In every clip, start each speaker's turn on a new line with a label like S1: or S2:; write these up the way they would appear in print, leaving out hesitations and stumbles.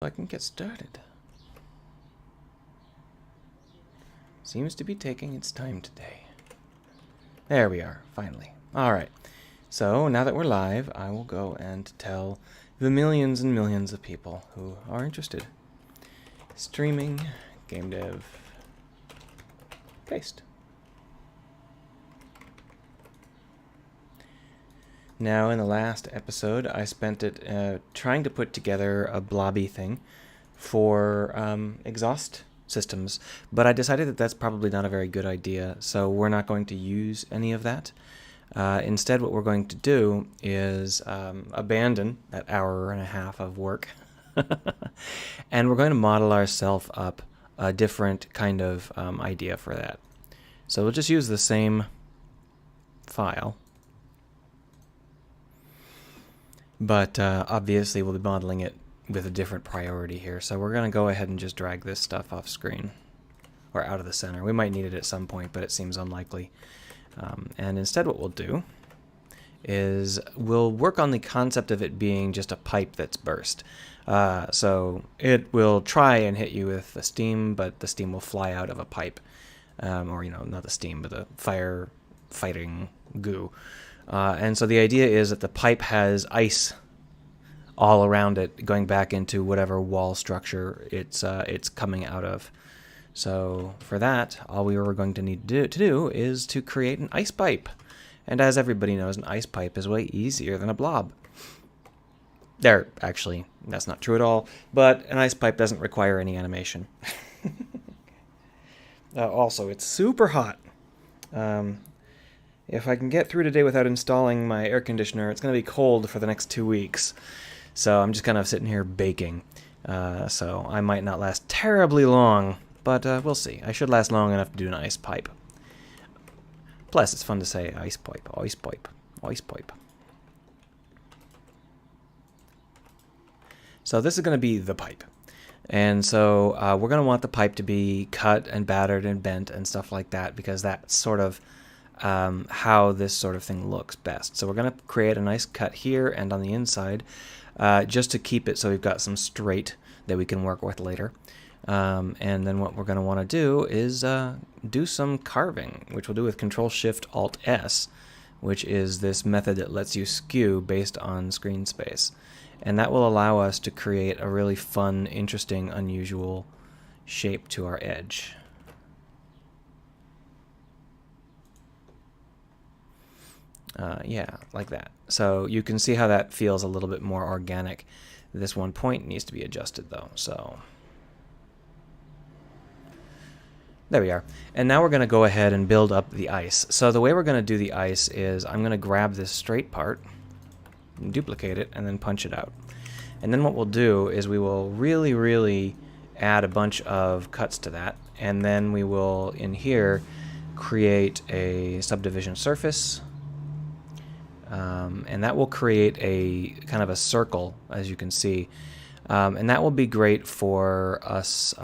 S1: I can get started. Seems to be taking its time today. There we are, finally. Alright, so now that we're live, I will go and tell the millions and millions of people who are interested. Streaming, game dev, paste. Now, in the last episode, I spent it trying to put together a blobby thing for exhaust systems, but I decided that that's probably not a very good idea, so we're not going to use any of that. Instead, what we're going to do is abandon that hour and a half of work, and we're going to model ourselves up a different kind of idea for that. So we'll just use the same file. But obviously we'll be modeling it with a different priority here. So we're going to go ahead and just drag this stuff off screen. Or out of the center. We might need it at some point, but it seems unlikely. And instead what we'll do is we'll work on the concept of it being just a pipe that's burst. So it will try and hit you with the steam, but the steam will fly out of a pipe. Or, you know, not the steam, but the fire fighting goo. And so the idea is that the pipe has ice all around it, going back into whatever wall structure it's coming out of. So for that, all we were going to need to do is to create an ice pipe. And as everybody knows, an ice pipe is way easier than a blob. Actually, that's not true at all, but an ice pipe doesn't require any animation. Also, it's super hot. If I can get through today without installing my air conditioner, it's going to be cold for the next 2 weeks. So I'm just kind of sitting here baking. So I might not last terribly long, but we'll see. I should last long enough to do an ice pipe. Plus, it's fun to say ice pipe, ice pipe, ice pipe. So this is going to be the pipe. And so we're going to want the pipe to be cut and battered and bent and stuff like that, because that's sort of how this sort of thing looks best. So we're going to create a nice cut here and on the inside, just to keep it so we've got some straight that we can work with later. And then what we're going to want to do is do some carving, which we'll do with Control-Shift-Alt-S, which is this method that lets you skew based on screen space. And that will allow us to create a really fun, interesting, unusual shape to our edge. Yeah, like that. So you can see how that feels a little bit more organic. This one point needs to be adjusted though, so there we are. And now we're going to go ahead and build up the ice. So the way we're going to do the ice is I'm going to grab this straight part, duplicate it, and then punch it out. And then what we'll do is we will really add a bunch of cuts to that, and then we will, in here, create a subdivision surface. And that will create a kind of a circle, as you can see. And that will be great for us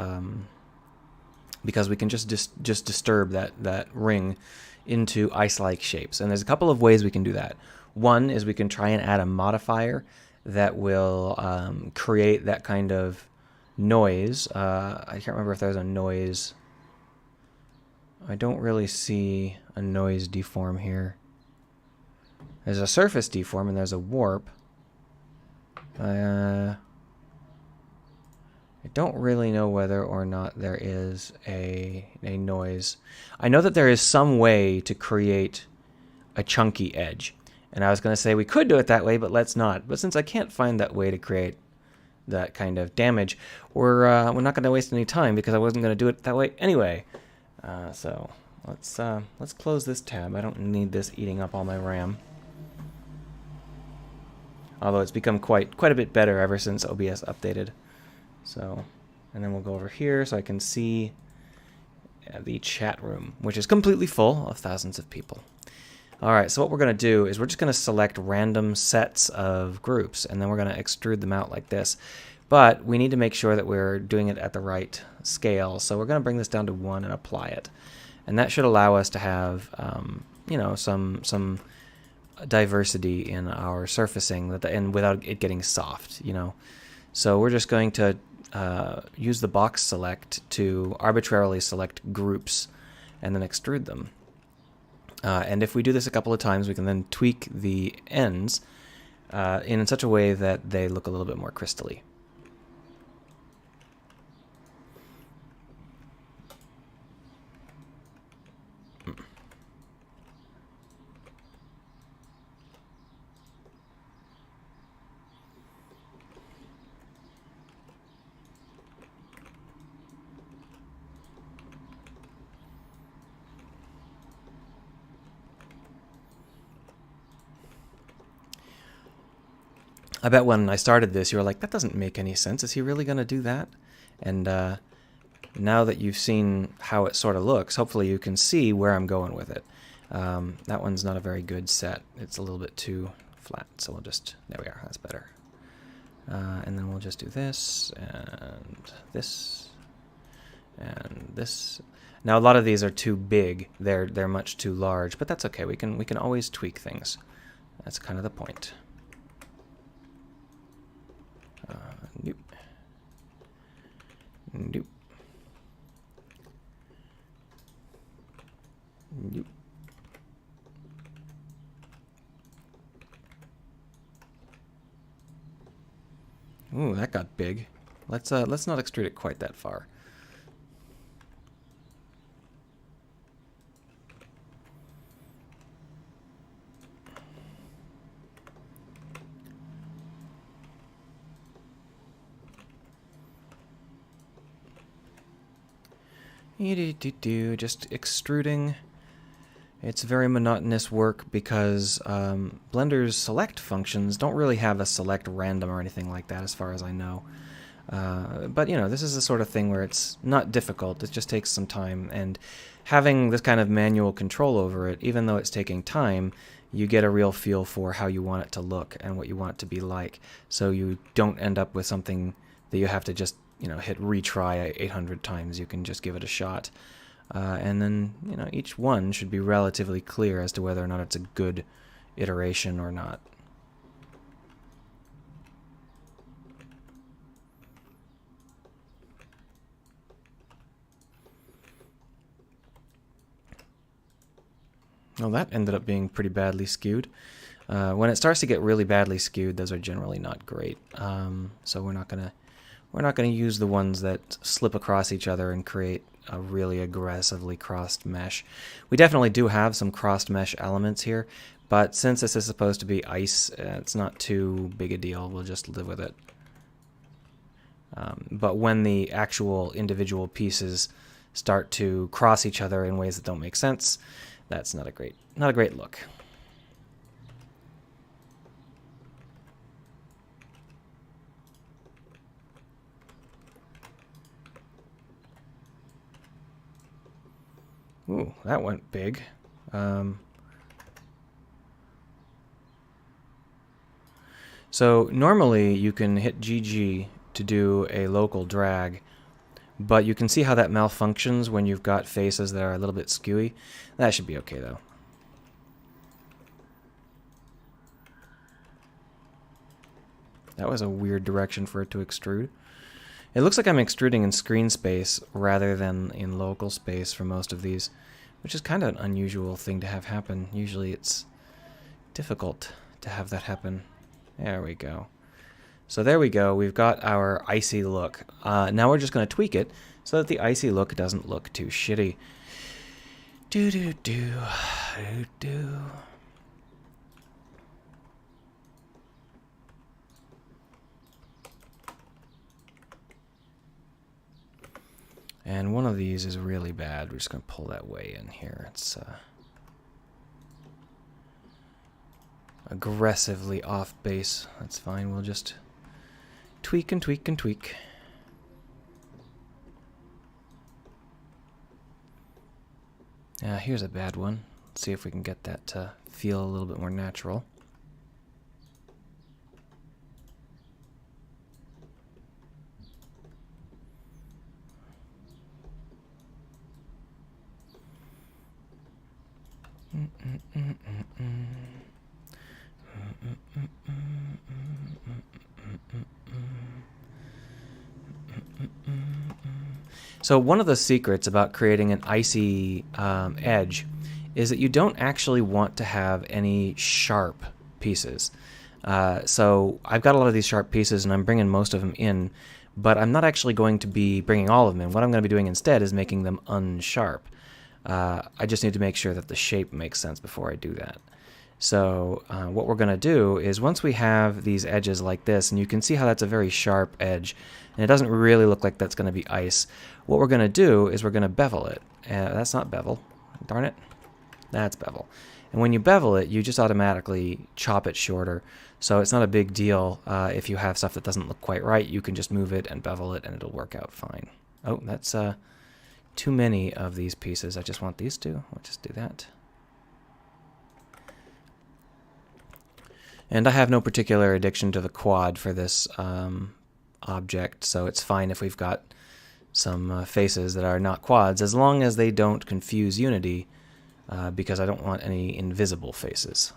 S1: because we can just disturb that ring into ice-like shapes. And there's a couple of ways we can do that. One is we can try and add a modifier that will create that kind of noise. I can't remember if there's a noise. I don't really see a noise deform here. There's a surface deform and there's a warp. I don't really know whether or not there is a noise. I know that there is some way to create a chunky edge. And I was going to say we could do it that way, but let's not. But since I can't find that way to create that kind of damage, we're not going to waste any time because I wasn't going to do it that way anyway. So let's close this tab. I don't need this eating up all my RAM. Although it's become quite a bit better ever since OBS updated. So, and then we'll go over here so I can see the chat room, which is completely full of thousands of people. Alright, so what we're going to do is we're just going to select random sets of groups, and then we're going to extrude them out like this. But we need to make sure that we're doing it at the right scale, so we're going to bring this down to 1 and apply it. And that should allow us to have, you know, some diversity in our surfacing, and without it getting soft, you know. So we're just going to use the box select to arbitrarily select groups and then extrude them. And if we do this a couple of times, we can then tweak the ends in such a way that they look a little bit more crystally. I bet when I started this, you were like, that doesn't make any sense. Is he really going to do that? And now that you've seen how it sort of looks, hopefully you can see where I'm going with it. That one's not a very good set. It's a little bit too flat, so we'll just, there we are, that's better. And then we'll just do this, and this, and this. Now a lot of these are too big. They're much too large, but that's okay. We can always tweak things. That's kind of the point. Nope. Nope. Nope. Ooh, that got big. Let's not extrude it quite that far. Just extruding. It's very monotonous work because Blender's select functions don't really have a select random or anything like that as far as I know. But, you know, this is the sort of thing where it's not difficult. It just takes some time. And having this kind of manual control over it, even though it's taking time, you get a real feel for how you want it to look and what you want it to be like. So you don't end up with something that you have to just, you know, hit retry 800 times. You can just give it a shot. And then, you know, each one should be relatively clear as to whether or not it's a good iteration or not. Well, that ended up being pretty badly skewed. When it starts to get really badly skewed, those are generally not great. So we're not gonna use the ones that slip across each other and create a really aggressively crossed mesh. We definitely do have some crossed mesh elements here, but since this is supposed to be ice, it's not too big a deal. We'll just live with it. But when the actual individual pieces start to cross each other in ways that don't make sense, that's not a great look. Ooh, that went big. So normally you can hit GG to do a local drag, but you can see how that malfunctions when you've got faces that are a little bit skewy. That should be okay though. That was a weird direction for it to extrude. It looks like I'm extruding in screen space rather than in local space for most of these, which is kind of an unusual thing to have happen. Usually it's difficult to have that happen. There we go. So there we go. We've got our icy look. Now we're just going to tweak it so that the icy look doesn't look too shitty. Do-do-do. And one of these is really bad. We're just going to pull that way in here. It's aggressively off base. That's fine. We'll just tweak and tweak and tweak. Here's a bad one. Let's see if we can get that to feel a little bit more natural. So one of the secrets about creating an icy edge is that you don't actually want to have any sharp pieces. So I've got a lot of these sharp pieces and I'm bringing most of them in, but I'm not actually going to be bringing all of them in. What I'm going to be doing instead is making them unsharp. I just need to make sure that the shape makes sense before I do that. So what we're going to do is once we have these edges like this, and you can see how that's a very sharp edge, and it doesn't really look like that's going to be ice, what we're going to do is we're going to bevel it. That's not bevel. Darn it. That's bevel. And when you bevel it, you just automatically chop it shorter. So it's not a big deal if you have stuff that doesn't look quite right. You can just move it and bevel it, and it'll work out fine. Oh, that's too many of these pieces. I just want these two. We'll just do that. And I have no particular addiction to the quad for this object, so it's fine if we've got some faces that are not quads, as long as they don't confuse Unity, because I don't want any invisible faces.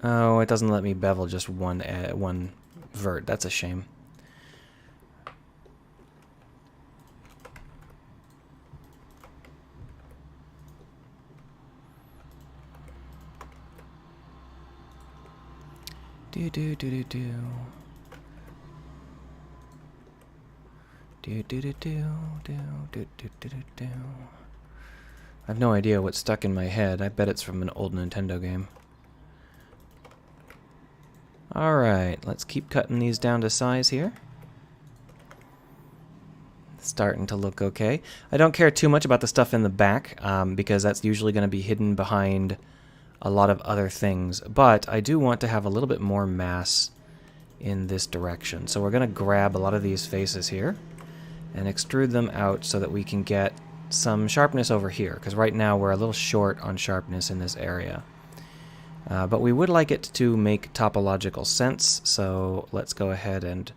S1: Oh, it doesn't let me bevel just one vert. That's a shame. Do do do do do. Do do do do do do do do do. I have no idea what's stuck in my head. I bet it's from an old Nintendo game. Alright, let's keep cutting these down to size here. Starting to look okay. I don't care too much about the stuff in the back, because that's usually going to be hidden behind a lot of other things, but I do want to have a little bit more mass in this direction. So we're going to grab a lot of these faces here and extrude them out so that we can get some sharpness over here, because right now we're a little short on sharpness in this area. But we would like it to make topological sense, so let's go ahead and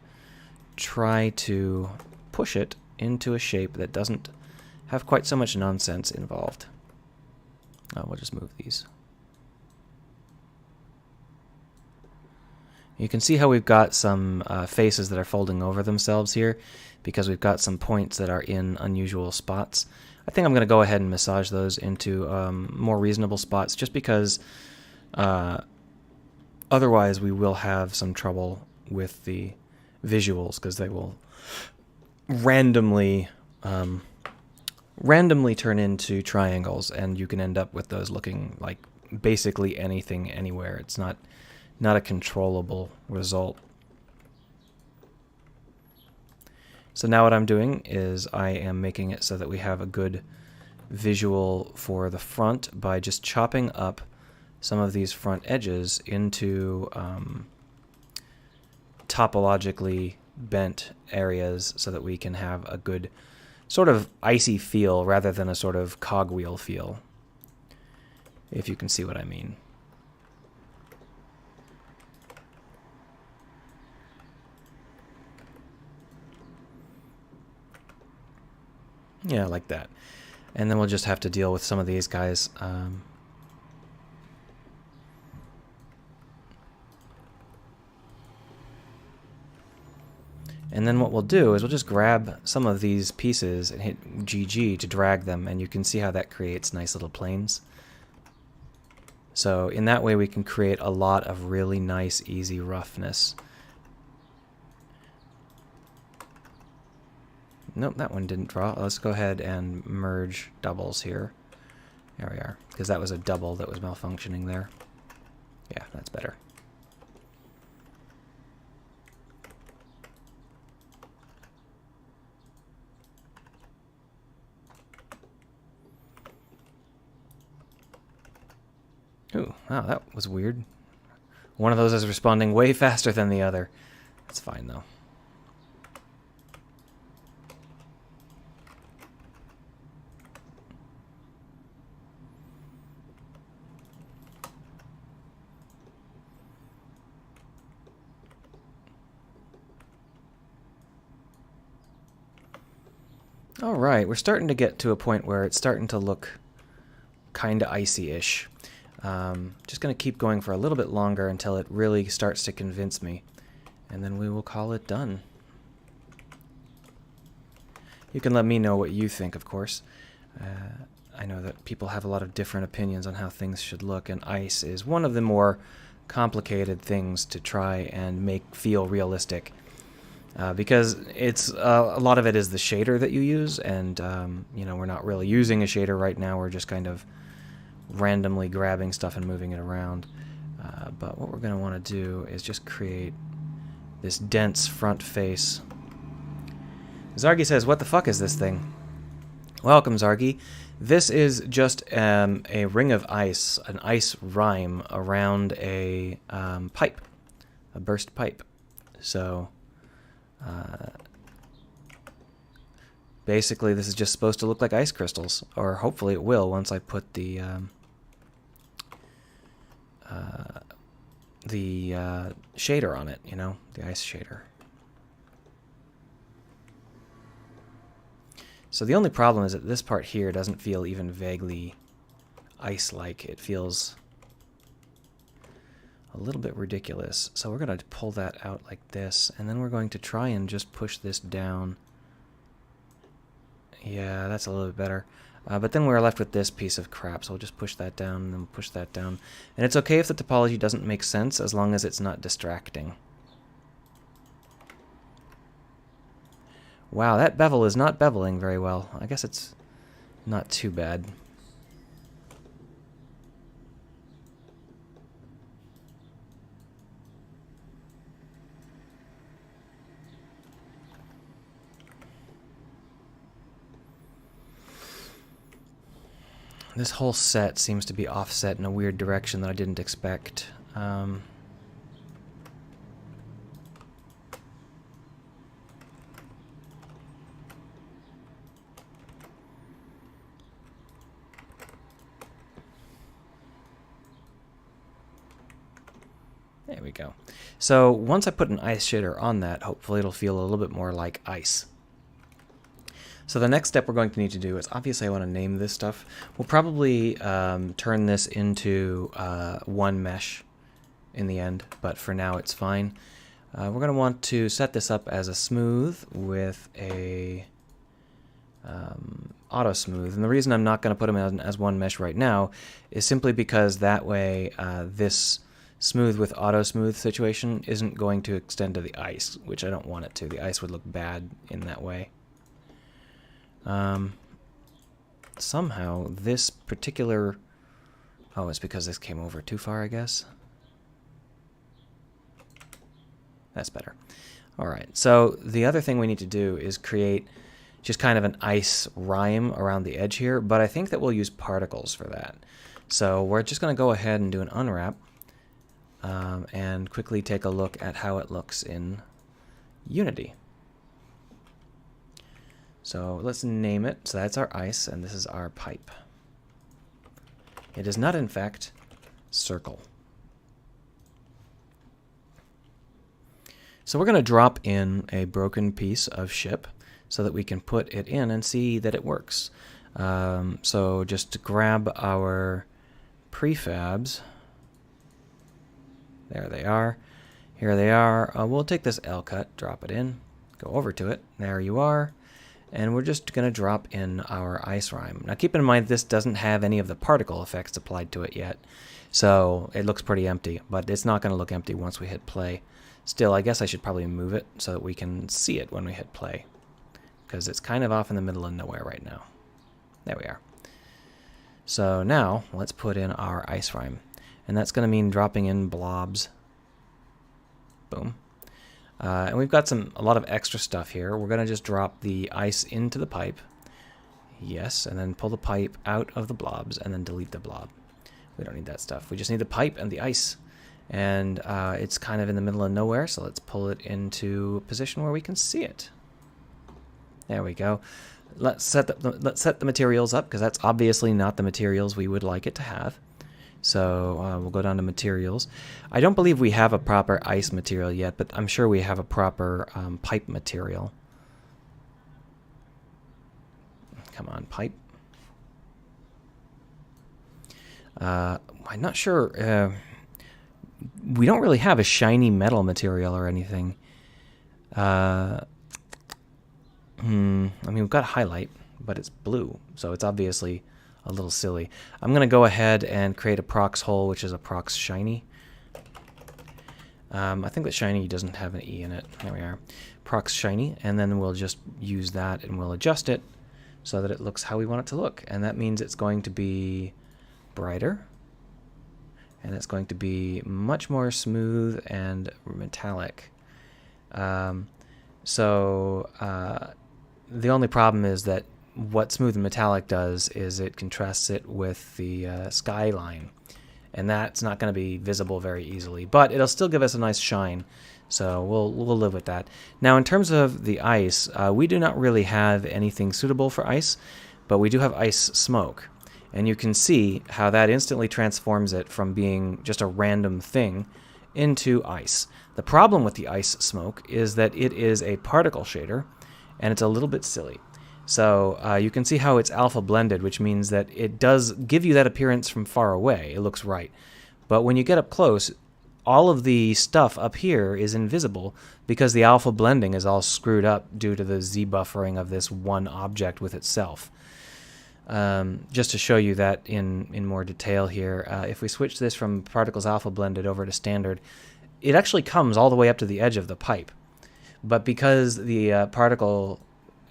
S1: try to push it into a shape that doesn't have quite so much nonsense involved. We'll just move these. You can see how we've got some faces that are folding over themselves here because we've got some points that are in unusual spots. I think I'm going to go ahead and massage those into more reasonable spots just because otherwise we will have some trouble with the visuals because they will randomly turn into triangles, and you can end up with those looking like basically anything anywhere. It's not a controllable result. So now what I'm doing is I am making it so that we have a good visual for the front by just chopping up some of these front edges into topologically bent areas so that we can have a good sort of icy feel rather than a sort of cogwheel feel, if you can see what I mean. Yeah, like that. And then we'll just have to deal with some of these guys. And then what we'll do is we'll just grab some of these pieces and hit GG to drag them, and you can see how that creates nice little planes. So in that way we can create a lot of really nice, easy roughness. Nope, that one didn't draw. Let's go ahead and merge doubles here. There we are, because that was a double that was malfunctioning there. Yeah, that's better. Ooh, wow, that was weird. One of those is responding way faster than the other. That's fine, though. All right, we're starting to get to a point where it's starting to look kind of icy-ish. Just going to keep going for a little bit longer until it really starts to convince me. And then we will call it done. You can let me know what you think, of course. I know that people have a lot of different opinions on how things should look, and ice is one of the more complicated things to try and make feel realistic. Because it's a lot of it is the shader that you use, and you know, we're not really using a shader right now. We're just kind of randomly grabbing stuff and moving it around. But what we're going to want to do is just create this dense front face. Zargi says, "What the fuck is this thing?" Welcome, Zargi. This is just a ring of ice, an ice rime around a pipe, a burst pipe. So basically this is just supposed to look like ice crystals, or hopefully it will once I put the shader on it, you know, the ice shader. So the only problem is that this part here doesn't feel even vaguely ice-like. It feels a little bit ridiculous. So we're going to pull that out like this, and then we're going to try and just push this down. Yeah, that's a little bit better. But then we're left with this piece of crap, so we'll just push that down and then push that down. And it's okay if the topology doesn't make sense as long as it's not distracting. Wow, that bevel is not beveling very well. I guess it's not too bad. This whole set seems to be offset in a weird direction that I didn't expect. There we go. So once I put an ice shader on that, hopefully it'll feel a little bit more like ice. So the next step we're going to need to do is, obviously I want to name this stuff. We'll probably turn this into one mesh in the end, but for now it's fine. We're going to want to set this up as a smooth with a auto smooth. And the reason I'm not going to put them as one mesh right now is simply because that way this smooth with auto smooth situation isn't going to extend to the ice, which I don't want it to. The ice would look bad in that way. Somehow this particular, oh, it's because this came over too far, I guess. That's better. All right, so the other thing we need to do is create just kind of an ice rime around the edge here, but I think that we'll use particles for that. So we're just going to go ahead and do an unwrap and quickly take a look at how it looks in Unity. So let's name it. So that's our ice, and this is our pipe. It is not, in fact, circle. So we're going to drop in a broken piece of ship so that we can put it in and see that it works. So just grab our prefabs. There they are. Here they are. We'll take this L cut, drop it in, go over to it. There you are. And we're just going to drop in our ice rime. Now keep in mind this doesn't have any of the particle effects applied to it yet, so it looks pretty empty, but it's not going to look empty once we hit play. Still, I guess I should probably move it so that we can see it when we hit play, because it's kind of off in the middle of nowhere right now. There we are. So now let's put in our ice rime, and that's going to mean dropping in blobs. Boom. And we've got a lot of extra stuff here. We're going to just drop the ice into the pipe. Yes, and then pull the pipe out of the blobs and then delete the blob. We don't need that stuff. We just need the pipe and the ice. And it's kind of in the middle of nowhere, so let's pull it into a position where we can see it. There we go. Let's set the materials up, because that's obviously not the materials we would like it to have. So we'll go down to materials. I don't believe we have a proper ice material yet, but I'm sure we have a proper pipe material. Come on, pipe. I'm not sure. We don't really have a shiny metal material or anything. I mean, we've got highlight, but it's blue, so it's obviously a little silly. I'm going to go ahead and create a prox hole, which is a prox shiny. I think that shiny doesn't have an E in it. There we are. Prox shiny, and then we'll just use that and we'll adjust it so that it looks how we want it to look. And that means it's going to be brighter, and it's going to be much more smooth and metallic. The only problem is that what smooth and metallic does is it contrasts it with the skyline, and that's not going to be visible very easily, but it'll still give us a nice shine, so we'll live with that. Now, in terms of the ice, we do not really have anything suitable for ice, but we do have ice smoke, and you can see how that instantly transforms it from being just a random thing into ice. The problem with the ice smoke is that it is a particle shader, and it's a little bit silly. So you can see how it's alpha blended, which means that it does give you that appearance from far away. It looks right. But when you get up close, all of the stuff up here is invisible because the alpha blending is all screwed up due to the Z buffering of this one object with itself. Just to show you that in more detail here, if we switch this from particles alpha blended over to standard, it actually comes all the way up to the edge of the pipe. But because the particle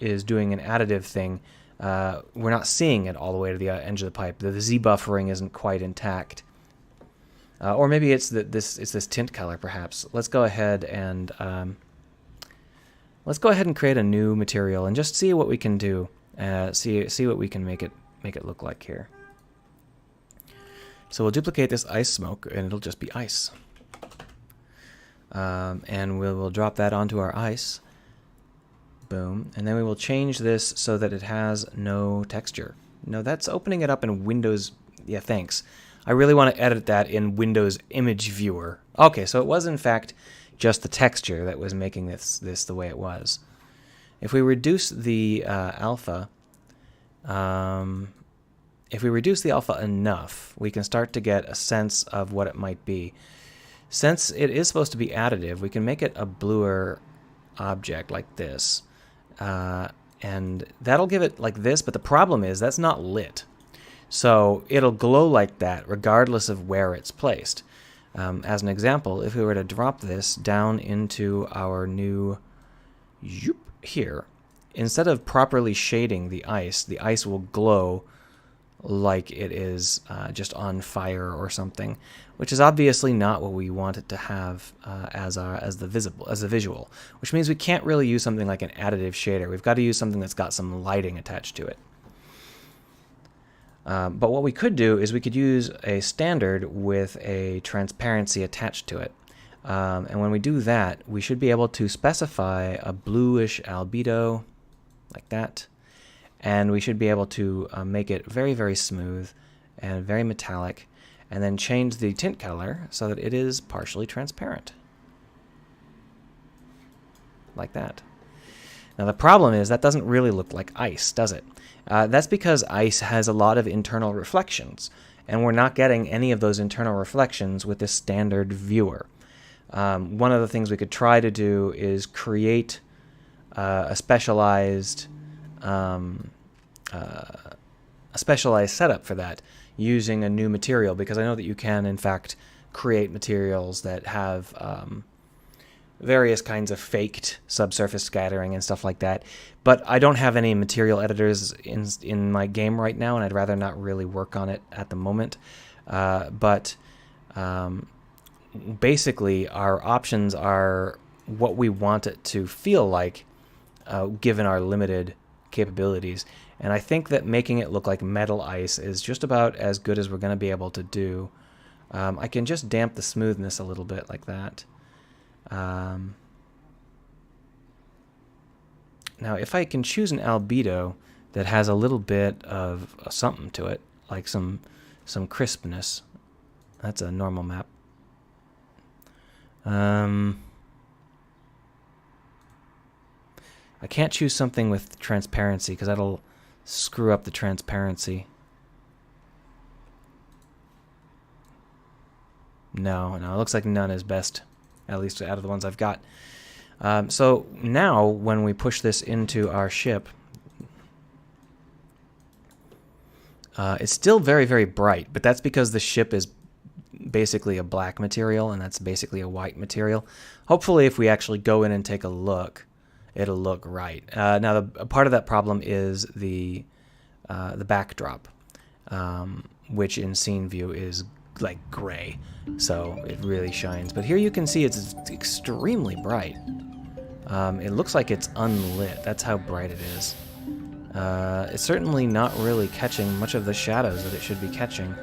S1: is doing an additive thing, we're not seeing it all the way to the edge of the pipe. The Z buffering isn't quite intact. Or maybe it's this tint color, perhaps. Let's go ahead and create a new material and just see what we can do. See what we can make it look like here. So we'll duplicate this ice smoke, and it'll just be ice. And we'll drop that onto our ice. Boom. And then we will change this so that it has no texture. No, that's opening it up in Windows. Yeah, thanks. I really want to edit that in Windows Image Viewer. Okay, so it was in fact just the texture that was making this the way it was. If we reduce the alpha, enough, we can start to get a sense of what it might be. Since it is supposed to be additive, we can make it a bluer object like this. And that'll give it like this, but the problem is that's not lit. So it'll glow like that regardless of where it's placed. As an example, if we were to drop this down into our new here, instead of properly shading the ice will glow like it is just on fire or something, which is obviously not what we want it to have as the visual, which means we can't really use something like an additive shader. We've got to use something that's got some lighting attached to it. But what we could do is we could use a standard with a transparency attached to it. And when we do that, we should be able to specify a bluish albedo like that. And we should be able to make it very, very smooth and very metallic, and then change the tint color so that it is partially transparent. Like that. Now the problem is that doesn't really look like ice, does it? That's because ice has a lot of internal reflections, and we're not getting any of those internal reflections with this standard viewer. One of the things we could try to do is create a specialized setup for that using a new material, because I know that you can in fact create materials that have various kinds of faked subsurface scattering and stuff like that, but I don't have any material editors in my game right now, and I'd rather not really work on it at the moment. Basically our options are what we want it to feel like given our limited capabilities, and I think that making it look like metal ice is just about as good as we're going to be able to do. I can just damp the smoothness a little bit like that. Now if I can choose an albedo that has a little bit of something to it, like some crispness, that's a normal map. I can't choose something with transparency because that'll screw up the transparency. No, it looks like none is best, at least out of the ones I've got. So now, when we push this into our ship, it's still very, very bright, but that's because the ship is basically a black material, and that's basically a white material. Hopefully, if we actually go in and take a look, it'll look right. Now, a part of that problem is the backdrop, which in scene view is like gray, so it really shines. But here you can see it's extremely bright. It looks like it's unlit. That's how bright it is. It's certainly not really catching much of the shadows that it should be catching.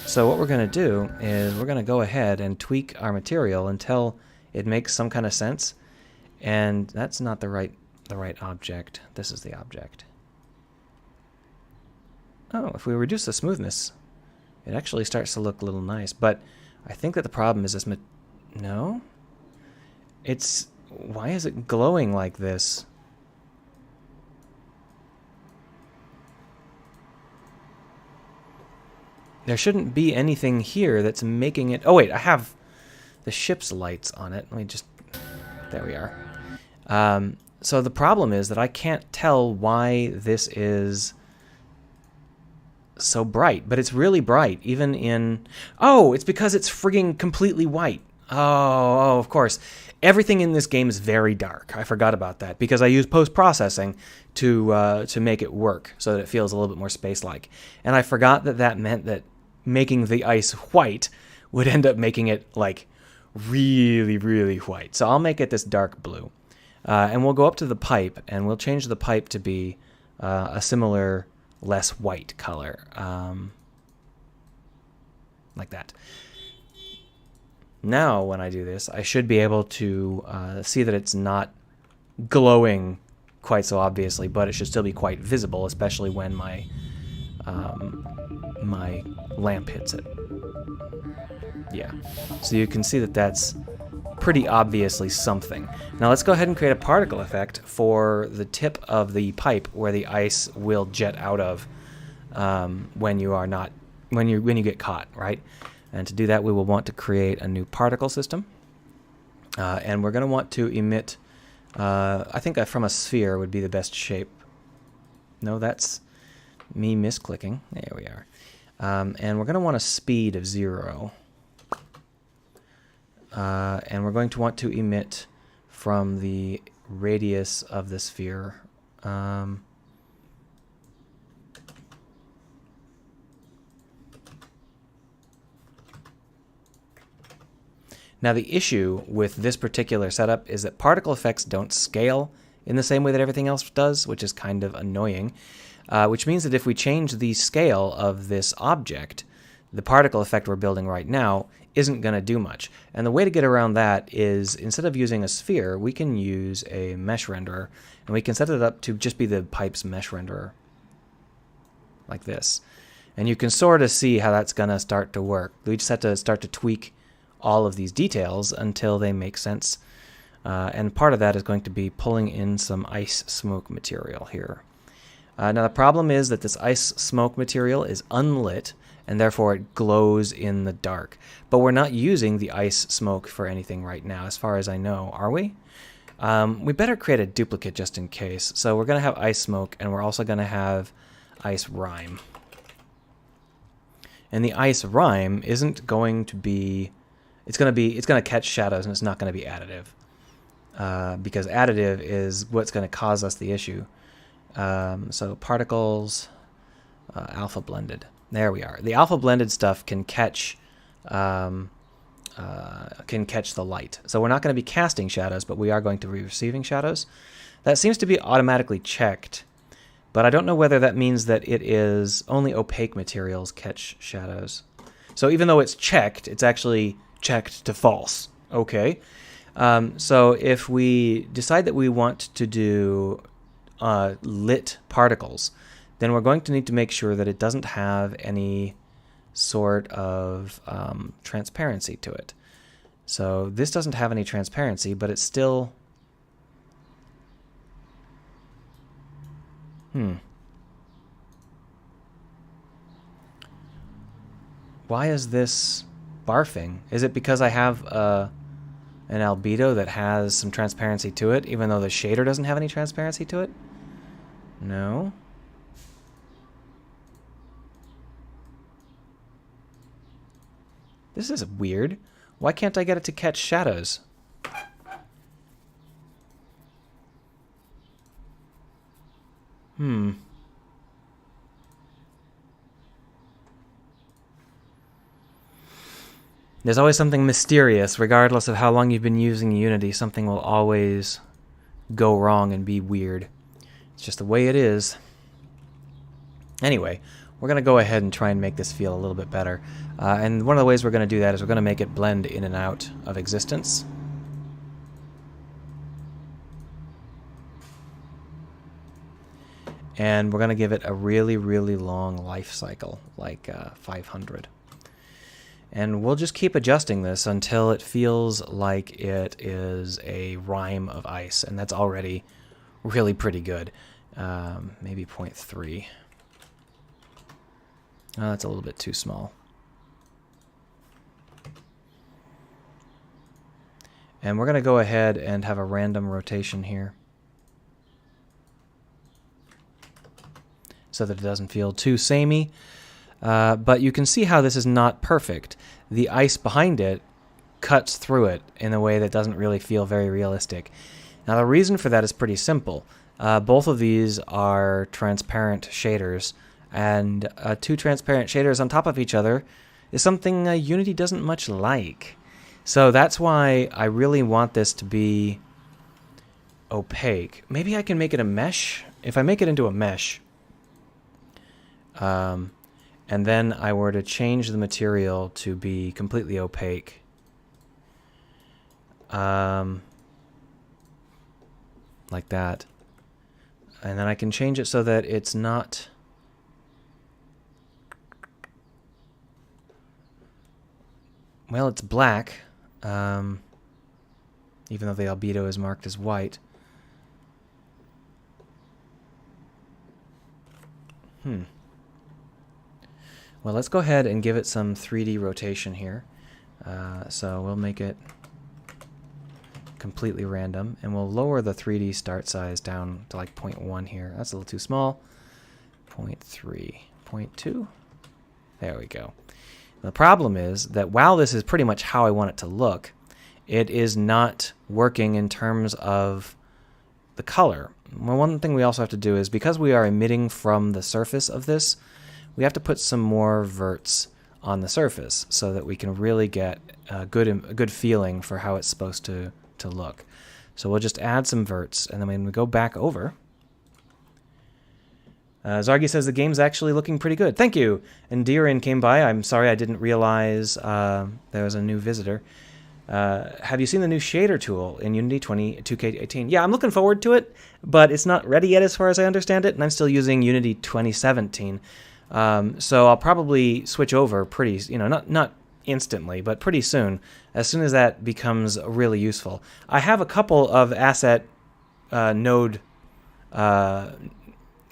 S1: So what we're going to do is we're going to go ahead and tweak our material until it makes some kind of sense. And that's not the right object. This is the object. Oh, if we reduce the smoothness, it actually starts to look a little nice. But I think that the problem is this. No? Why is it glowing like this? There shouldn't be anything here that's making it... Oh, wait, I have the ship's lights on it. Let me just... There we are. So the problem is that I can't tell why this is so bright, but it's really bright, even in... Oh, it's because it's frigging completely white. Oh, of course. Everything in this game is very dark. I forgot about that, because I use post-processing to make it work, so that it feels a little bit more space-like. And I forgot that that meant that making the ice white would end up making it, like, really, really white. So I'll make it this dark blue. And we'll go up to the pipe, and we'll change the pipe to be a similar, less white color. Like that. Now, when I do this, I should be able to see that it's not glowing quite so obviously, but it should still be quite visible, especially when my my lamp hits it. Yeah. So you can see that that's pretty obviously something. Now let's go ahead and create a particle effect for the tip of the pipe where the ice will jet out of when you get caught, right? And to do that, we will want to create a new particle system. And we're going to want to emit, I think from a sphere would be the best shape. No, that's me misclicking. There we are. And we're going to want a speed of 0. And we're going to want to emit from the radius of the sphere. Now the issue with this particular setup is that particle effects don't scale in the same way that everything else does, which is kind of annoying. Which means that if we change the scale of this object, the particle effect we're building right now isn't going to do much. And the way to get around that is, instead of using a sphere, we can use a mesh renderer, and we can set it up to just be the pipe's mesh renderer, like this. And you can sort of see how that's going to start to work. We just have to start to tweak all of these details until they make sense. And part of that is going to be pulling in some ice smoke material here. Now the problem is that this ice smoke material is unlit, and therefore it glows in the dark. But we're not using the ice smoke for anything right now, as far as I know, are we? We better create a duplicate just in case. So we're going to have ice smoke, and we're also going to have ice rime. And the ice rime isn't going to be... It's going to catch shadows, and it's not going to be additive. Because additive is what's going to cause us the issue. So particles, alpha blended. There we are. The alpha blended stuff can catch the light. So we're not going to be casting shadows, but we are going to be receiving shadows. That seems to be automatically checked, but I don't know whether that means that it is only opaque materials catch shadows. So even though it's checked, it's actually checked to false. Okay. So if we decide that we want to do lit particles, then we're going to need to make sure that it doesn't have any sort of transparency to it. So this doesn't have any transparency, but it's still... Why is this barfing? Is it because I have an albedo that has some transparency to it, even though the shader doesn't have any transparency to it? No. This is weird. Why can't I get it to catch shadows? There's always something mysterious. Regardless of how long you've been using Unity, something will always go wrong and be weird. It's just the way it is. Anyway, we're going to go ahead and try and make this feel a little bit better. And one of the ways we're going to do that is we're going to make it blend in and out of existence. And we're going to give it a really, really long life cycle, like 500. And we'll just keep adjusting this until it feels like it is a rime of ice. And that's already really pretty good. Maybe 0.3. Oh, that's a little bit too small. And we're going to go ahead and have a random rotation here, so that it doesn't feel too samey. But you can see how this is not perfect. The ice behind it cuts through it in a way that doesn't really feel very realistic. Now the reason for that is pretty simple. Both of these are transparent shaders, and two transparent shaders on top of each other is something Unity doesn't much like. So that's why I really want this to be opaque. Maybe I can make it a mesh. If I make it into a mesh, and then I were to change the material to be completely opaque, like that, and then I can change it so that it's not, well, it's black, even though the albedo is marked as white. Well, let's go ahead and give it some 3D rotation here. So we'll make it completely random, and we'll lower the 3D start size down to like 0.1 here. That's a little too small. 0.3, 0.2. There we go. The problem is that while this is pretty much how I want it to look, it is not working in terms of the color. Well, one thing we also have to do is, because we are emitting from the surface of this, we have to put some more verts on the surface so that we can really get a good feeling for how it's supposed to look. So we'll just add some verts, and then when we go back over, Zargi says the game's actually looking pretty good. Thank you. And Dirin came by. I'm sorry I didn't realize there was a new visitor. Have you seen the new shader tool in Unity 2K18? Yeah, I'm looking forward to it, but it's not ready yet as far as I understand it, and I'm still using Unity 2017. So I'll probably switch over pretty, not instantly, but pretty soon, as soon as that becomes really useful. I have a couple of asset node. I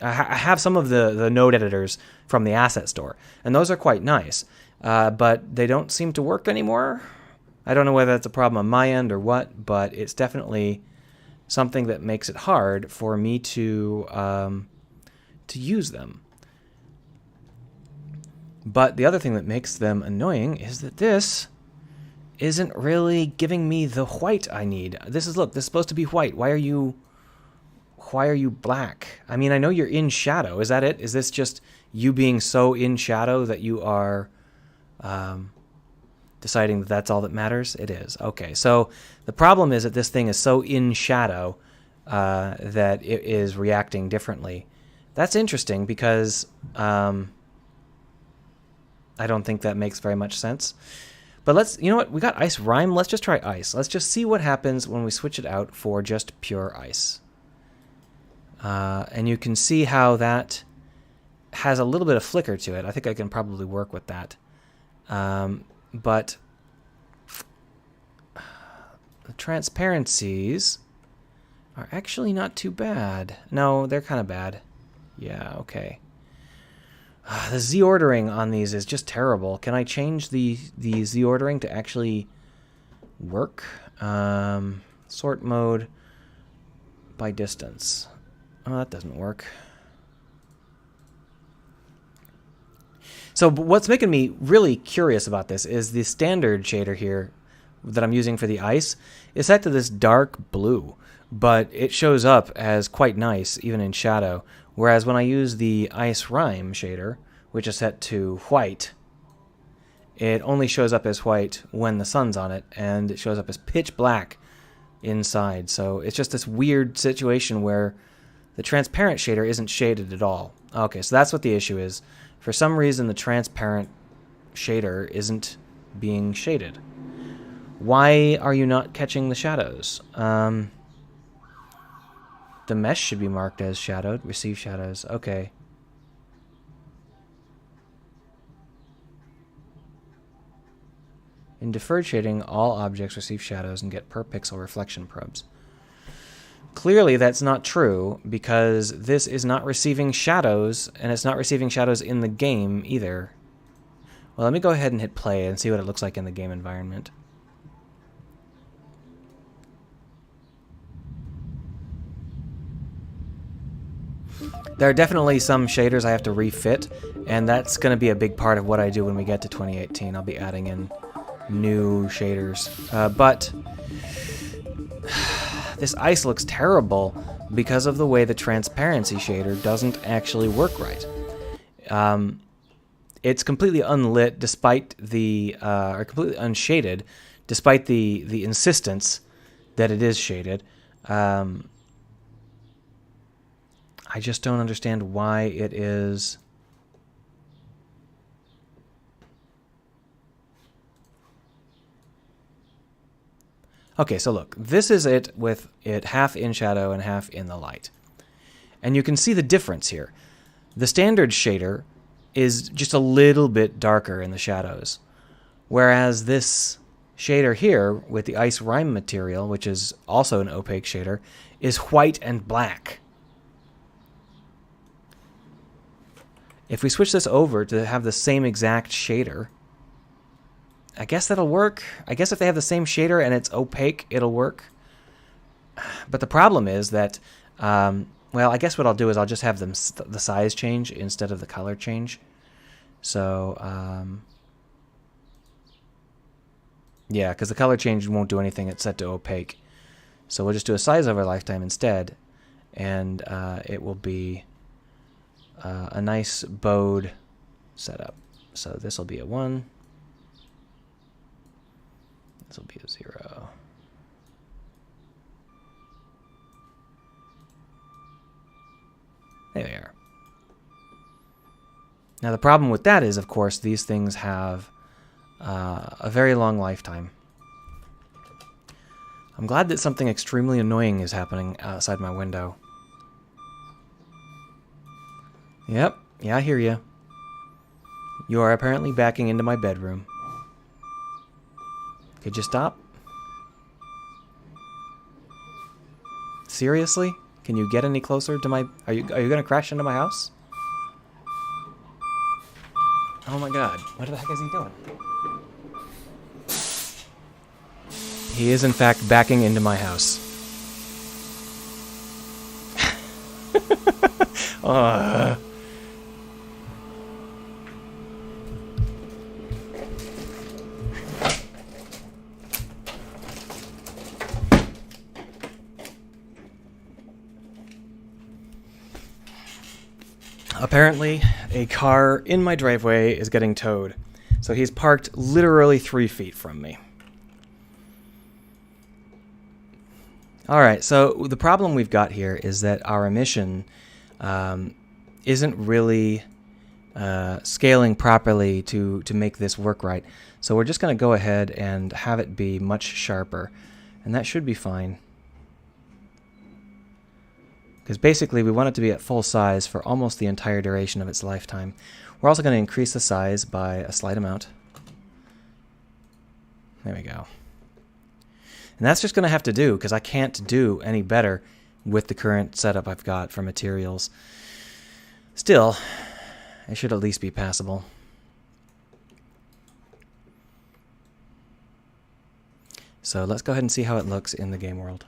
S1: have some of the node editors from the asset store, and those are quite nice, but they don't seem to work anymore. I don't know whether that's a problem on my end or what, but it's definitely something that makes it hard for me to use them. But the other thing that makes them annoying is that this isn't really giving me the white I need. This is supposed to be white. Why are you black? I mean, I know you're in shadow. Is that it? Is this just you being so in shadow that you are deciding that that's all that matters? It is. Okay, so the problem is that this thing is so in shadow that it is reacting differently. That's interesting because I don't think that makes very much sense. But you know what? We got ice rime. Let's just try ice. Let's just see what happens when we switch it out for just pure ice. And you can see how that has a little bit of flicker to it. I think I can probably work with that. But the transparencies are actually not too bad. No, they're kind of bad. Yeah, okay. The Z ordering on these is just terrible. Can I change the Z ordering to actually work? Sort mode by distance. Oh, that doesn't work. So what's making me really curious about this is the standard shader here that I'm using for the ice is set to this dark blue, but it shows up as quite nice even in shadow. Whereas when I use the Ice Rime shader, which is set to white, it only shows up as white when the sun's on it, and it shows up as pitch black inside. So it's just this weird situation where the transparent shader isn't shaded at all. Okay, so that's what the issue is. For some reason, the transparent shader isn't being shaded. Why are you not catching the shadows? The mesh should be marked as shadowed. Receive shadows. Okay. In deferred shading, all objects receive shadows and get per pixel reflection probes. Clearly that's not true, because this is not receiving shadows, and it's not receiving shadows in the game either. Well, let me go ahead and hit play and see what it looks like in the game environment. There are definitely some shaders I have to refit, and that's going to be a big part of what I do when we get to 2018. I'll be adding in new shaders. But this ice looks terrible because of the way the transparency shader doesn't actually work right. It's completely unlit despite the, or completely unshaded despite the insistence that it is shaded. I just don't understand why it is. Okay, so look, this is it with it half in shadow and half in the light. And you can see the difference here. The standard shader is just a little bit darker in the shadows, whereas this shader here with the Ice Rime material, which is also an opaque shader, is white and black. If we switch this over to have the same exact shader, I guess that'll work. I guess if they have the same shader and it's opaque, it'll work. But the problem is that, well, I guess what I'll do is I'll just have them the size change instead of the color change. So, yeah, because the color change won't do anything. It's set to opaque. So we'll just do a size over lifetime instead, and it will be a nice bowed setup. So this will be a 1. This will be a 0. There we are. Now the problem with that is, of course, these things have a very long lifetime. I'm glad that something extremely annoying is happening outside my window. Yep, yeah, I hear you. You are apparently backing into my bedroom. Could you stop? Seriously? Can you get any closer to my... Are you gonna crash into my house? Oh my god, what the heck is he doing? He is in fact backing into my house. Apparently, a car in my driveway is getting towed. So he's parked literally 3 feet from me. Alright, so the problem we've got here is that our emission isn't really scaling properly to make this work right. So we're just going to go ahead and have it be much sharper. And that should be fine. Because basically we want it to be at full size for almost the entire duration of its lifetime. We're also going to increase the size by a slight amount. There we go. And that's just going to have to do, because I can't do any better with the current setup I've got for materials. Still, It should at least be passable. So let's go ahead and see how it looks in the game world.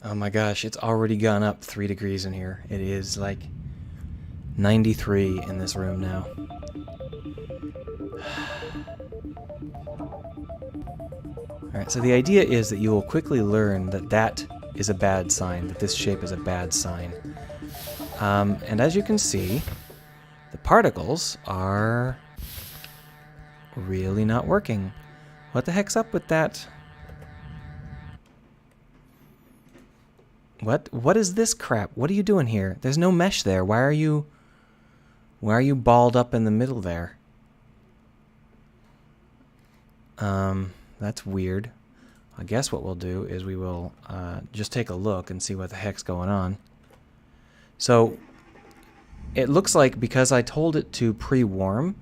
S1: Oh my gosh, it's already gone up 3 degrees in here. It is like 93 in this room now. Alright, so the idea is that you will quickly learn that that is a bad sign, that this shape is a bad sign. And as you can see, the particles are really not working. What the heck's up with that? What is this crap? What are you doing here? There's no mesh there. Why are you balled up in the middle there? That's weird. I guess what we'll do is we will just take a look and see what the heck's going on. So it looks like because I told it to pre-warm,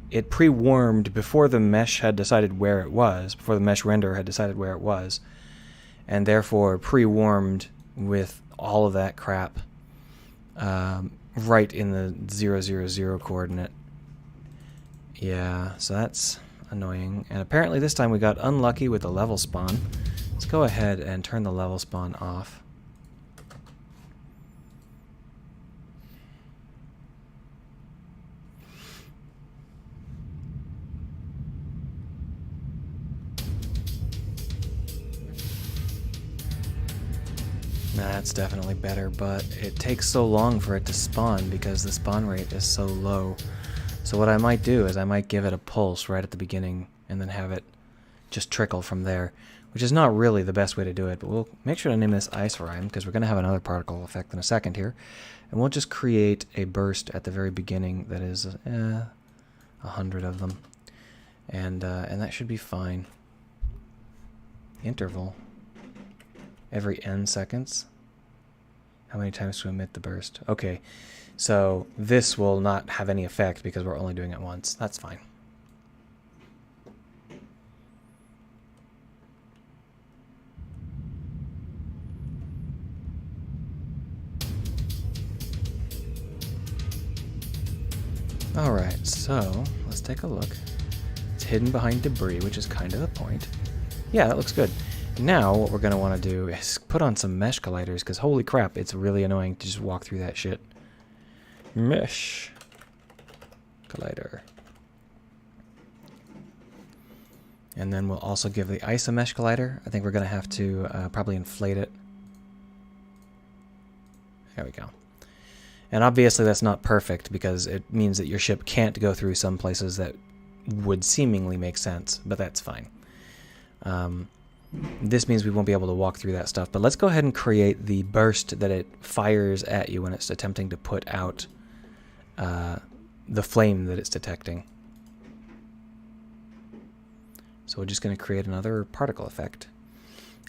S1: it pre-warmed before the mesh had decided where it was, before the mesh renderer had decided where it was, and therefore pre-warmed with all of that crap right in the 000 coordinate. Yeah, so that's annoying. And apparently this time we got unlucky with the level spawn. Let's go ahead and turn the level spawn off. That's definitely better, but it takes so long for it to spawn because the spawn rate is so low. So what I might do is I might give it a pulse right at the beginning and then have it just trickle from there, which is not really the best way to do it, but we'll make sure to name this Ice Rime because we're going to have another particle effect in a second here. And we'll just create a burst at the very beginning that is 100 of them. And that should be fine. Interval. Every n seconds. How many times to emit the burst? Okay, so this will not have any effect because we're only doing it once. That's fine. Alright, so let's take a look. It's hidden behind debris, which is kind of the point. Yeah, that looks good. Now, what we're going to want to do is put on some mesh colliders, because holy crap, it's really annoying to just walk through that shit. Mesh collider. And then we'll also give the ice a mesh collider. I think we're going to have to probably inflate it. There we go. And obviously that's not perfect, because it means that your ship can't go through some places that would seemingly make sense, but that's fine. This means we won't be able to walk through that stuff, but let's go ahead and create the burst that it fires at you when it's attempting to put out the flame that it's detecting. So we're just going to create another particle effect.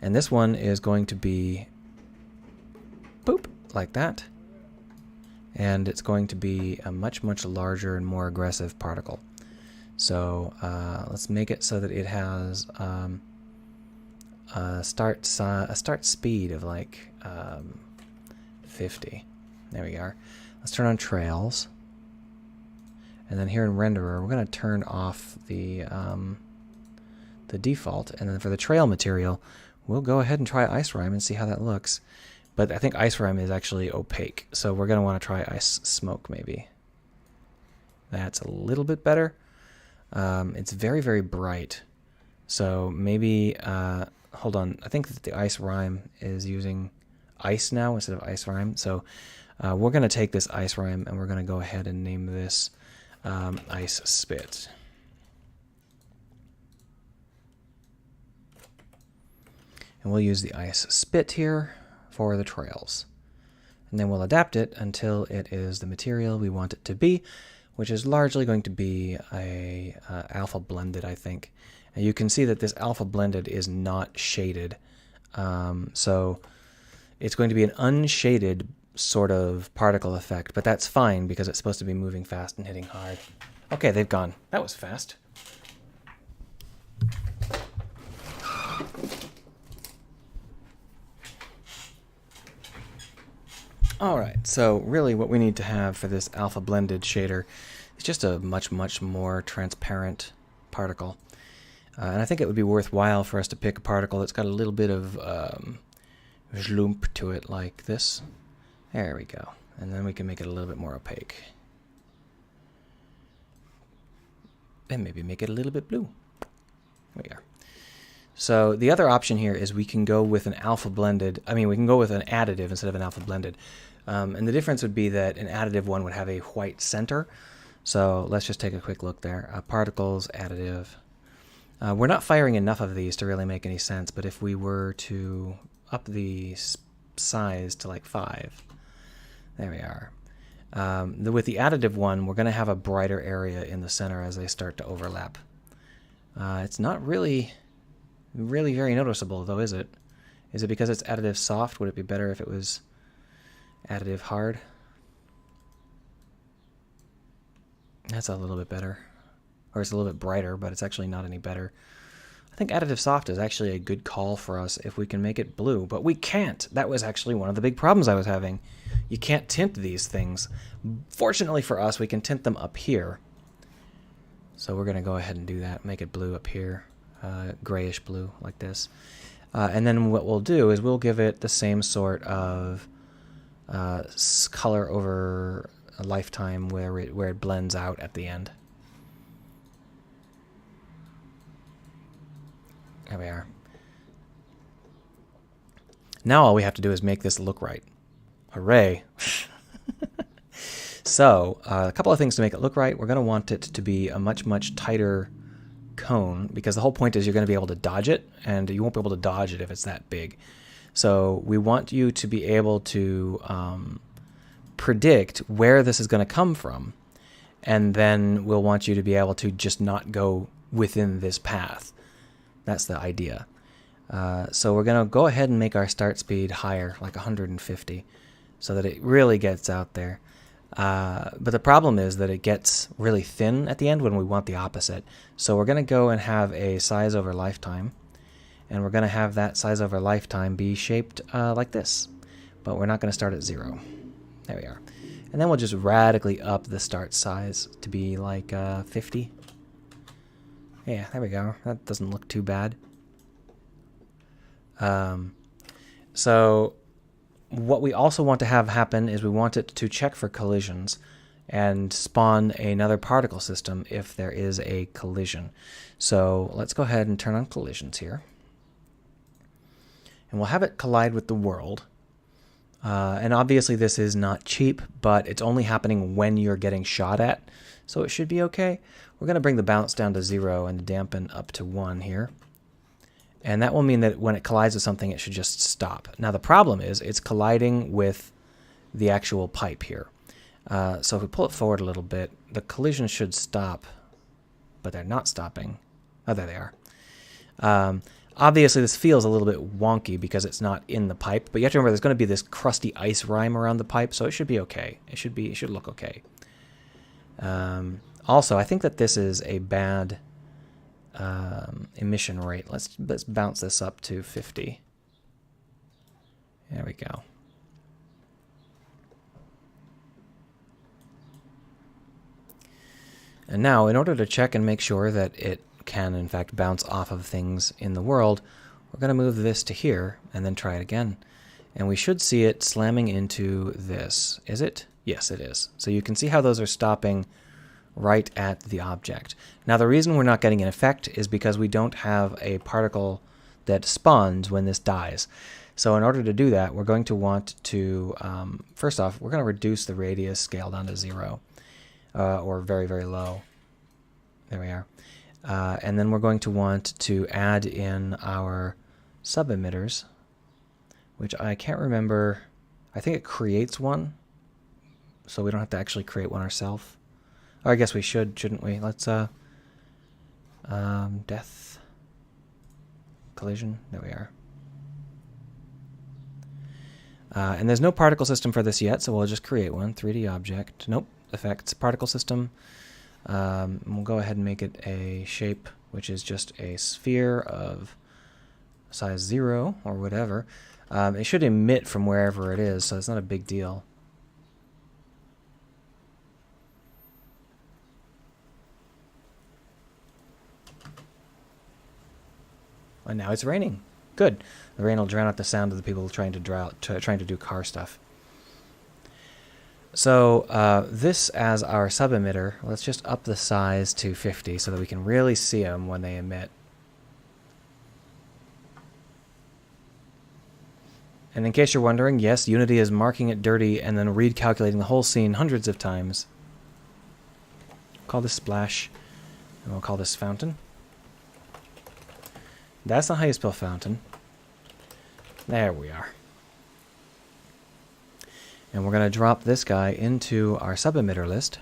S1: And this one is going to be boop, like that. And it's going to be a much, much larger and more aggressive particle. So let's make it so that it has a start speed of like 50. There we are. Let's turn on trails, and then here in renderer we're going to turn off the default, and then for the trail material we'll go ahead and try Ice Rime and see how that looks. But I think Ice Rime is actually opaque, so we're going to want to try Ice Smoke maybe. That's a little bit better. It's very, very bright. So maybe, hold on, I think that the Ice Rime is using ice now instead of Ice Rime. So we're going to take this Ice Rime and we're going to go ahead and name this Ice Spit. And we'll use the Ice Spit here for the trails. And then we'll adapt it until it is the material we want it to be, which is largely going to be a alpha blended, I think. And you can see that this alpha blended is not shaded. So it's going to be an unshaded sort of particle effect, but that's fine because it's supposed to be moving fast and hitting hard. Okay, they've gone. That was fast. Alright, so really what we need to have for this alpha blended shader is just a much, much more transparent particle. And I think it would be worthwhile for us to pick a particle that's got a little bit of zloomp to it like this. There we go. And then we can make it a little bit more opaque. And maybe make it a little bit blue. There we are. So the other option here is we can go with an alpha blended, we can go with an additive instead of an alpha blended. And the difference would be that an additive one would have a white center. So let's just take a quick look there. Particles, additive. We're not firing enough of these to really make any sense, but if we were to up the size to like 5, there we are. With the additive one, we're going to have a brighter area in the center as they start to overlap. It's not really very noticeable, though, is it? Is it because it's additive soft? Would it be better if it was additive hard? That's a little bit better. Or it's a little bit brighter, but it's actually not any better. I think additive soft is actually a good call for us if we can make it blue, but we can't. That was actually one of the big problems I was having. You can't tint these things. Fortunately for us, we can tint them up here. So we're going to go ahead and do that. Make it blue up here. Grayish blue like this. And then what we'll do is we'll give it the same sort of color over a lifetime where it blends out at the end. There we are. Now all we have to do is make this look right. Hooray! So, a couple of things to make it look right. We're going to want it to be a much, much tighter cone, because the whole point is you're going to be able to dodge it, and you won't be able to dodge it if it's that big. So we want you to be able to predict where this is going to come from, and then we'll want you to be able to just not go within this path. That's the idea. So we're going to go ahead and make our start speed higher, like 150, so that it really gets out there. But the problem is that it gets really thin at the end when we want the opposite. So we're going to go and have a size over lifetime, and we're going to have that size over lifetime be shaped like this. But we're not going to start at 0. There we are. And then we'll just radically up the start size to be like 50. Yeah, there we go. That doesn't look too bad. So what we also want to have happen is we want it to check for collisions and spawn another particle system if there is a collision. So let's go ahead and turn on collisions here. And we'll have it collide with the world. And obviously this is not cheap, but it's only happening when you're getting shot at, so it should be okay. We're going to bring the bounce down to 0 and the dampen up to 1 here. And that will mean that when it collides with something, it should just stop. Now the problem is it's colliding with the actual pipe here. So if we pull it forward a little bit, the collision should stop, but they're not stopping. Oh, there they are. Obviously, this feels a little bit wonky because it's not in the pipe, but you have to remember there's going to be this crusty ice rime around the pipe, so it should be okay. It should look okay. Also, I think that this is a bad emission rate. Let's bounce this up to 50. There we go. And now, in order to check and make sure that it can in fact bounce off of things in the world, we're going to move this to here and then try it again. And we should see it slamming into this. Is it? Yes, it is. So you can see how those are stopping right at the object. Now the reason we're not getting an effect is because we don't have a particle that spawns when this dies. So in order to do that, we're going to want to, first off, we're going to reduce the radius scale down to 0, or very, very low. There we are. And then we're going to want to add in our sub-emitters, which I can't remember. I think it creates one, so we don't have to actually create one ourselves. Or I guess we should, shouldn't we? Let's, death, collision, there we are. And there's no particle system for this yet, so we'll just create one. 3D object, nope, effects, particle system. We'll go ahead and make it a shape, which is just a sphere of size 0 or whatever. It should emit from wherever it is, so it's not a big deal. And now it's raining. Good. The rain will drown out the sound of the people trying to do car stuff. So this as our sub-emitter, let's just up the size to 50 so that we can really see them when they emit. And in case you're wondering, yes, Unity is marking it dirty and then recalculating the whole scene hundreds of times. Call this splash, and we'll call this fountain. That's not how you spell fountain. There we are. And we're going to drop this guy into our sub-emitter list.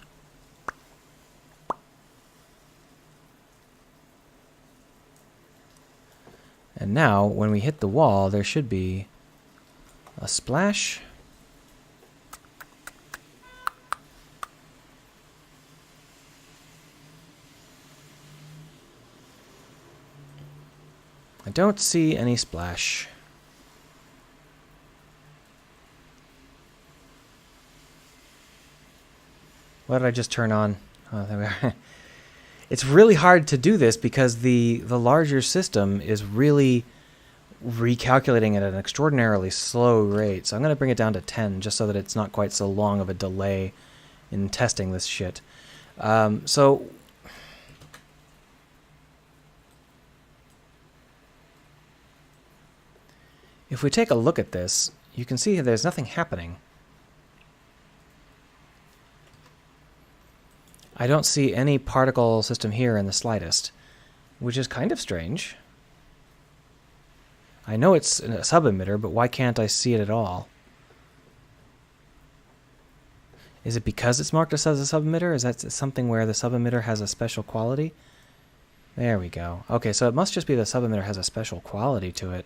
S1: And now, when we hit the wall, there should be a splash. I don't see any splash. What did I just turn on? Oh, there we are. It's really hard to do this because the larger system is really recalculating at an extraordinarily slow rate. So I'm going to bring it down to 10 just so that it's not quite so long of a delay in testing this shit. So if we take a look at this, you can see there's nothing happening. I don't see any particle system here in the slightest, which is kind of strange. I know it's a sub-emitter, but why can't I see it at all? Is it because it's marked as a sub-emitter? Is that something where the sub-emitter has a special quality? There we go. Okay, so it must just be the sub-emitter has a special quality to it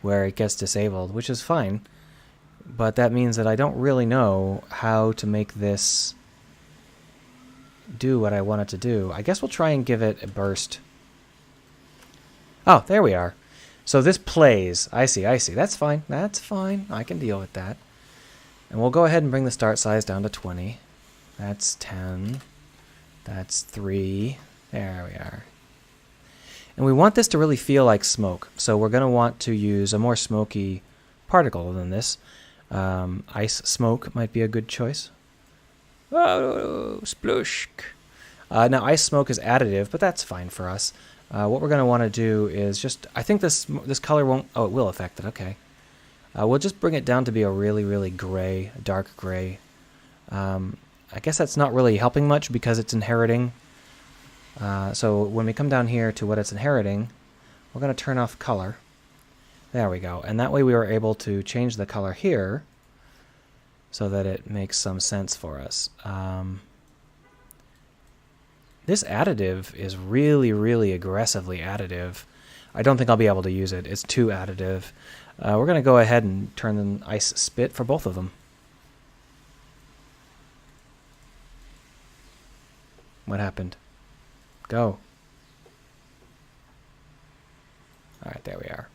S1: where it gets disabled, which is fine. But that means that I don't really know how to make this do what I want it to do. I guess we'll try and give it a burst. Oh, there we are. So this plays. I see. That's fine. That's fine. I can deal with that. And we'll go ahead and bring the start size down to 20. That's 10. That's 3. There we are. And we want this to really feel like smoke. So we're going to want to use a more smoky particle than this. Ice smoke might be a good choice. Oh, sploosh. Now, ice smoke is additive, but that's fine for us. What we're going to want to do is just... I think this color won't... Oh, it will affect it. Okay. We'll just bring it down to be a really, really gray, dark gray. I guess that's not really helping much because it's inheriting. So when we come down here to what it's inheriting, we're going to turn off color. There we go. And that way we were able to change the color here so that it makes some sense for us. This additive is really, really aggressively additive. I don't think I'll be able to use it. It's too additive. We're going to go ahead and turn the ice spit for both of them. What happened? Go. All right, there we are.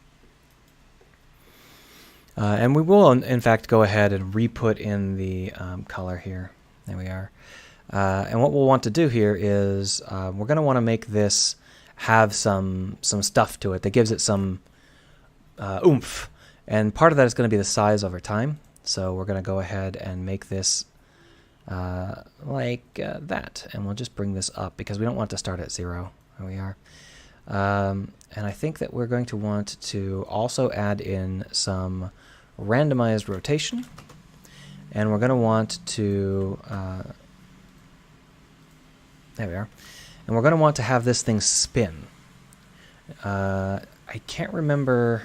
S1: And we will, in fact, go ahead and re-put in the color here. There we are. And what we'll want to do here is we're going to want to make this have some stuff to it that gives it some oomph. And part of that is going to be the size over time. So we're going to go ahead and make this like that. And we'll just bring this up because we don't want to start at 0. There we are. And I think that we're going to want to also add in some randomized rotation. And we're going to want to... there we are. And we're going to want to have this thing spin. I can't remember...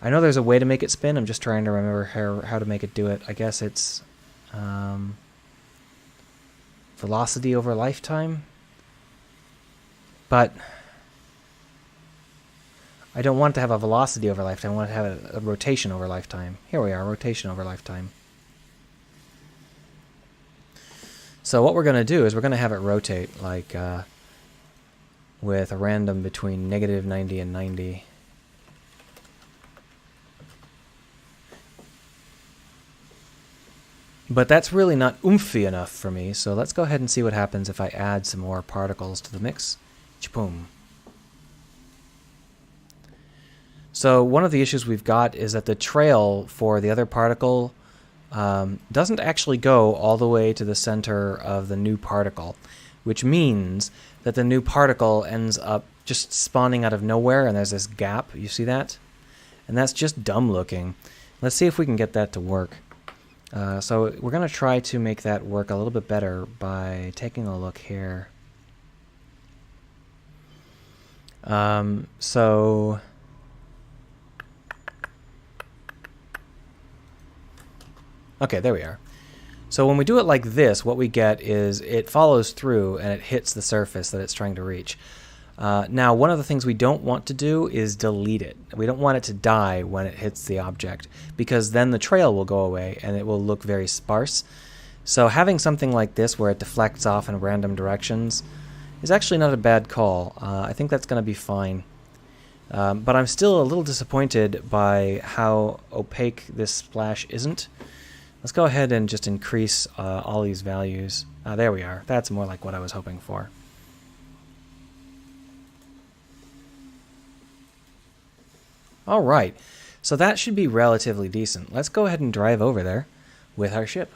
S1: I know there's a way to make it spin. I'm just trying to remember how to make it do it. I guess it's velocity over lifetime. But I don't want to have a velocity over lifetime. I want to have a rotation over lifetime. Here we are, rotation over lifetime. So what we're going to do is we're going to have it rotate like with a random between -90 and 90. But that's really not oomphy enough for me, so let's go ahead and see what happens if I add some more particles to the mix. Boom. So one of the issues we've got is that the trail for the other particle doesn't actually go all the way to the center of the new particle, which means that the new particle ends up just spawning out of nowhere, and there's this gap. You see that? And that's just dumb looking. Let's see if we can get that to work. So we're going to try to make that work a little bit better by taking a look here. Okay, there we are. So when we do it like this, what we get is it follows through and it hits the surface that it's trying to reach. Now, one of the things we don't want to do is delete it. We don't want it to die when it hits the object, because then the trail will go away and it will look very sparse. So having something like this where it deflects off in random directions is actually not a bad call. I think that's going to be fine. But I'm still a little disappointed by how opaque this splash isn't. Let's go ahead and just increase all these values. There we are. That's more like what I was hoping for. All right, so that should be relatively decent. Let's go ahead and drive over there with our ship.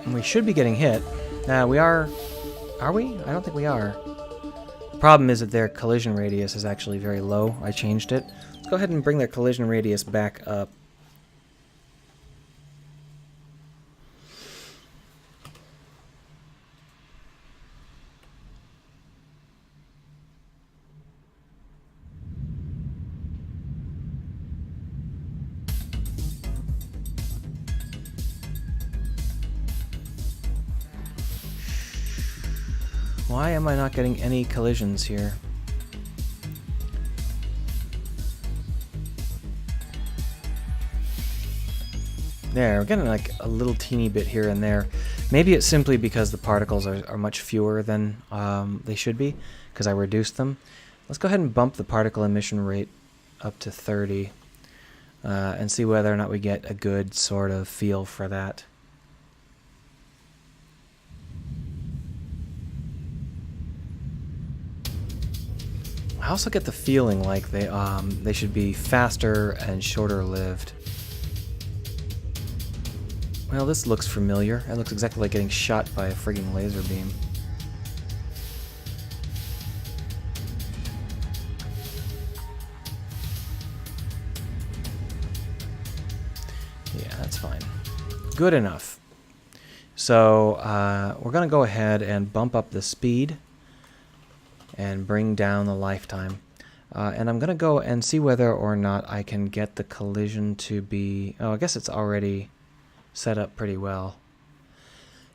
S1: And we should be getting hit. We are we? I don't think we are. The problem is that their collision radius is actually very low. I changed it. Let's go ahead and bring their collision radius back up. Why am I not getting any collisions here? There, we're getting like a little teeny bit here and there. Maybe it's simply because the particles are much fewer than they should be, because I reduced them. Let's go ahead and bump the particle emission rate up to 30 and see whether or not we get a good sort of feel for that. I also get the feeling like they should be faster and shorter lived. Well, this looks familiar. It looks exactly like getting shot by a frigging laser beam. Yeah, that's fine. Good enough. So we're going to go ahead and bump up the speed and bring down the lifetime. And I'm going to go and see whether or not I can get the collision to be... Oh, I guess it's already set up pretty well.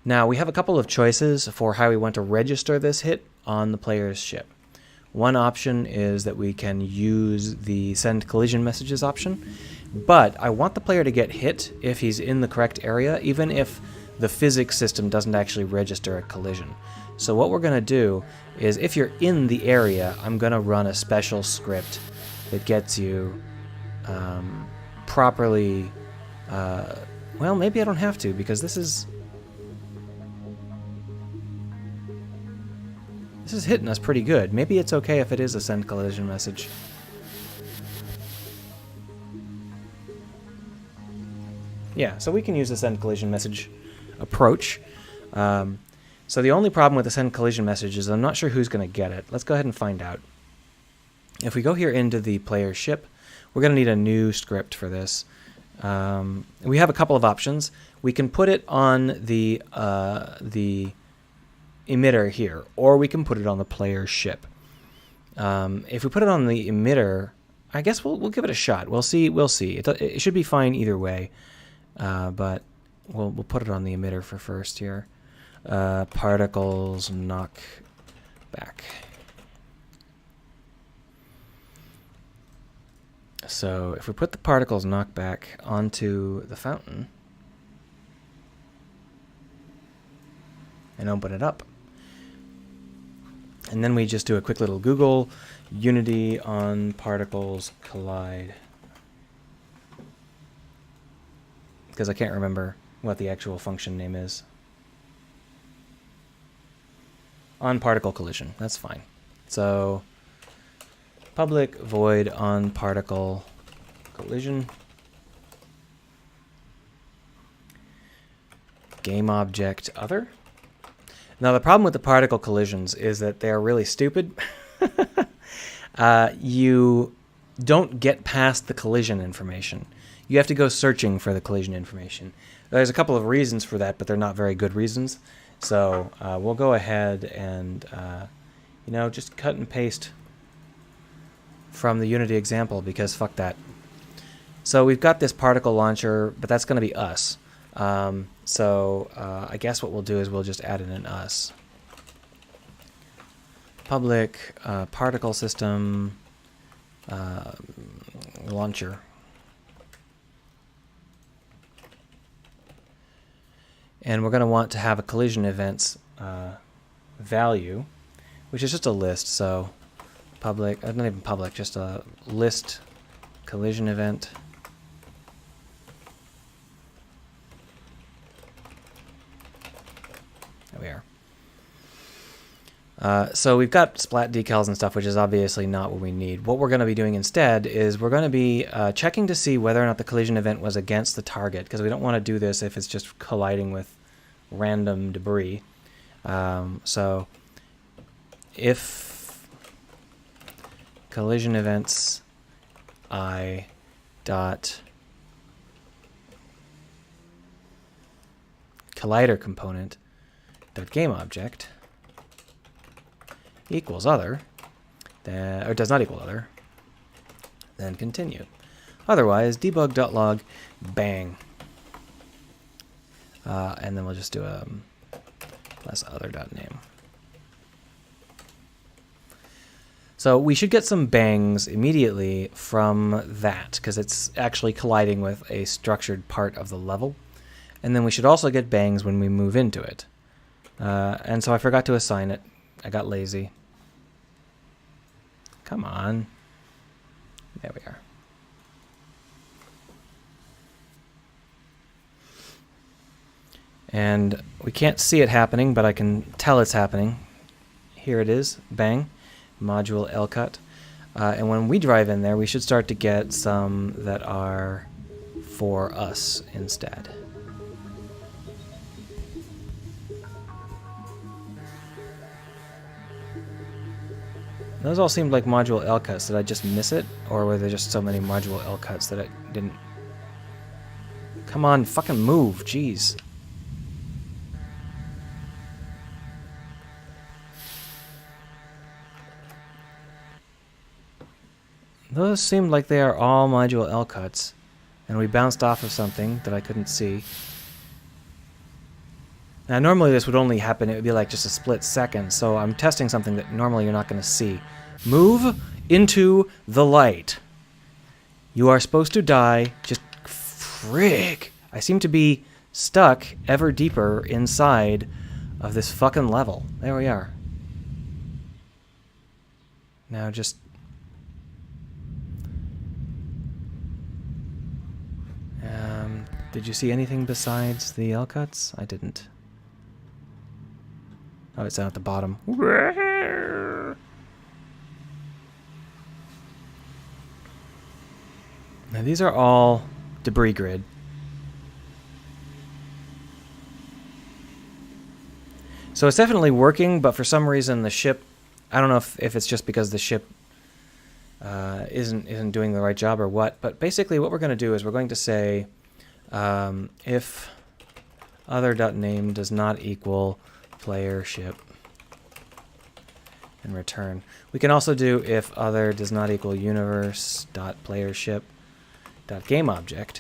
S1: Now, we have a couple of choices for how we want to register this hit on the player's ship. One option is that we can use the send collision messages option, but I want the player to get hit if he's in the correct area, even if the physics system doesn't actually register a collision. So what we're going to do is, if you're in the area, I'm going to run a special script that gets you properly... well, maybe I don't have to, because this is hitting us pretty good. Maybe it's okay if it is a send collision message. Yeah, so we can use the send collision message approach. So the only problem with the send collision message is I'm not sure who's going to get it. Let's go ahead and find out. If we go here into the player's ship, we're going to need a new script for this. We have a couple of options. We can put it on the emitter here, or we can put it on the player's ship. If we put it on the emitter, I guess we'll give it a shot. We'll see. It should be fine either way, but we'll put it on the emitter for first here. Particles knock back. So if we put the particles knockback onto the fountain, and open it up. And then we just do a quick little Google, Unity on particles collide. Because I can't remember what the actual function name is. On particle collision, that's fine. So public void on particle collision. Game object other. Now the problem with the particle collisions is that they're really stupid. You don't get past the collision information. You have to go searching for the collision information. There's a couple of reasons for that, but they're not very good reasons. So we'll go ahead and just cut and paste from the Unity example, because fuck that. So we've got this particle launcher, but that's going to be us. I guess what we'll do is we'll just add in an us. Public particle system launcher. And we're going to want to have a collision events value, which is just a list. So public, not even public, just a list collision event. There we are. So we've got splat decals and stuff, which is obviously not what we need. What we're going to be doing instead is we're going to be checking to see whether or not the collision event was against the target, because we don't want to do this if it's just colliding with random debris. So if collision events I dot collider component dot game object equals other, then, or does not equal other, then continue. Otherwise, debug.log bang. And then we'll just do a plus other.name. So we should get some bangs immediately from that, because it's actually colliding with a structured part of the level. And then we should also get bangs when we move into it. And so I forgot to assign it. I got lazy. Come on. There we are. And we can't see it happening, but I can tell it's happening. Here it is. Bang. Module lcut. And when we drive in there, we should start to get some that are for us instead. Those all seemed like module lcuts. Did I just miss it? Or were there just so many module lcuts that I didn't... Come on, fucking move, jeez. Those seemed like they are all module lcuts. And we bounced off of something that I couldn't see. Now normally this would only happen, it would be like just a split second, so I'm testing something that normally you're not going to see. Move into the light. You are supposed to die, just frig. I seem to be stuck ever deeper inside of this fucking level. There we are. Now just... did you see anything besides the lcuts? I didn't. Oh, it's down at the bottom. Now these are all debris grid. So it's definitely working, but for some reason the ship, I don't know if it's just because the ship isn't doing the right job or what, but basically what we're going to do is we're going to say if other.name does not equal player ship and return. We can also do if other does not equal universe.playership.gameObject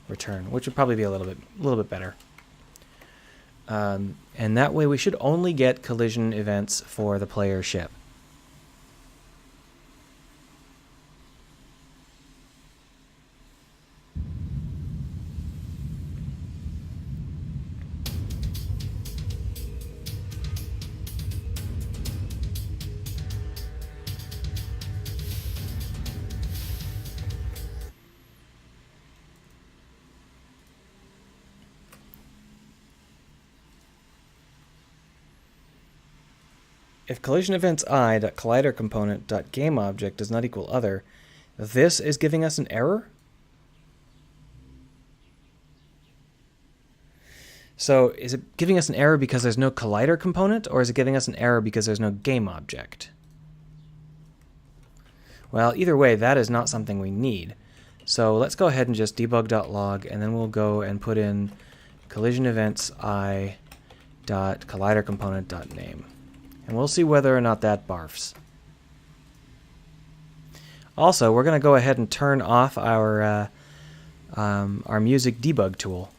S1: return, which would probably be a little bit better. And that way we should only get collision events for the player ship. if collision events I.collider component.gameObject does not equal other, this is giving us an error? So is it giving us an error because there's no collider component, or is it giving us an error because there's no game object? Well, either way, that is not something we need. So let's go ahead and just debug.log, and then we'll go and put in collision events I.collider component.name. And we'll see whether or not that barfs. Also, we're going to go ahead and turn off our music debug tool.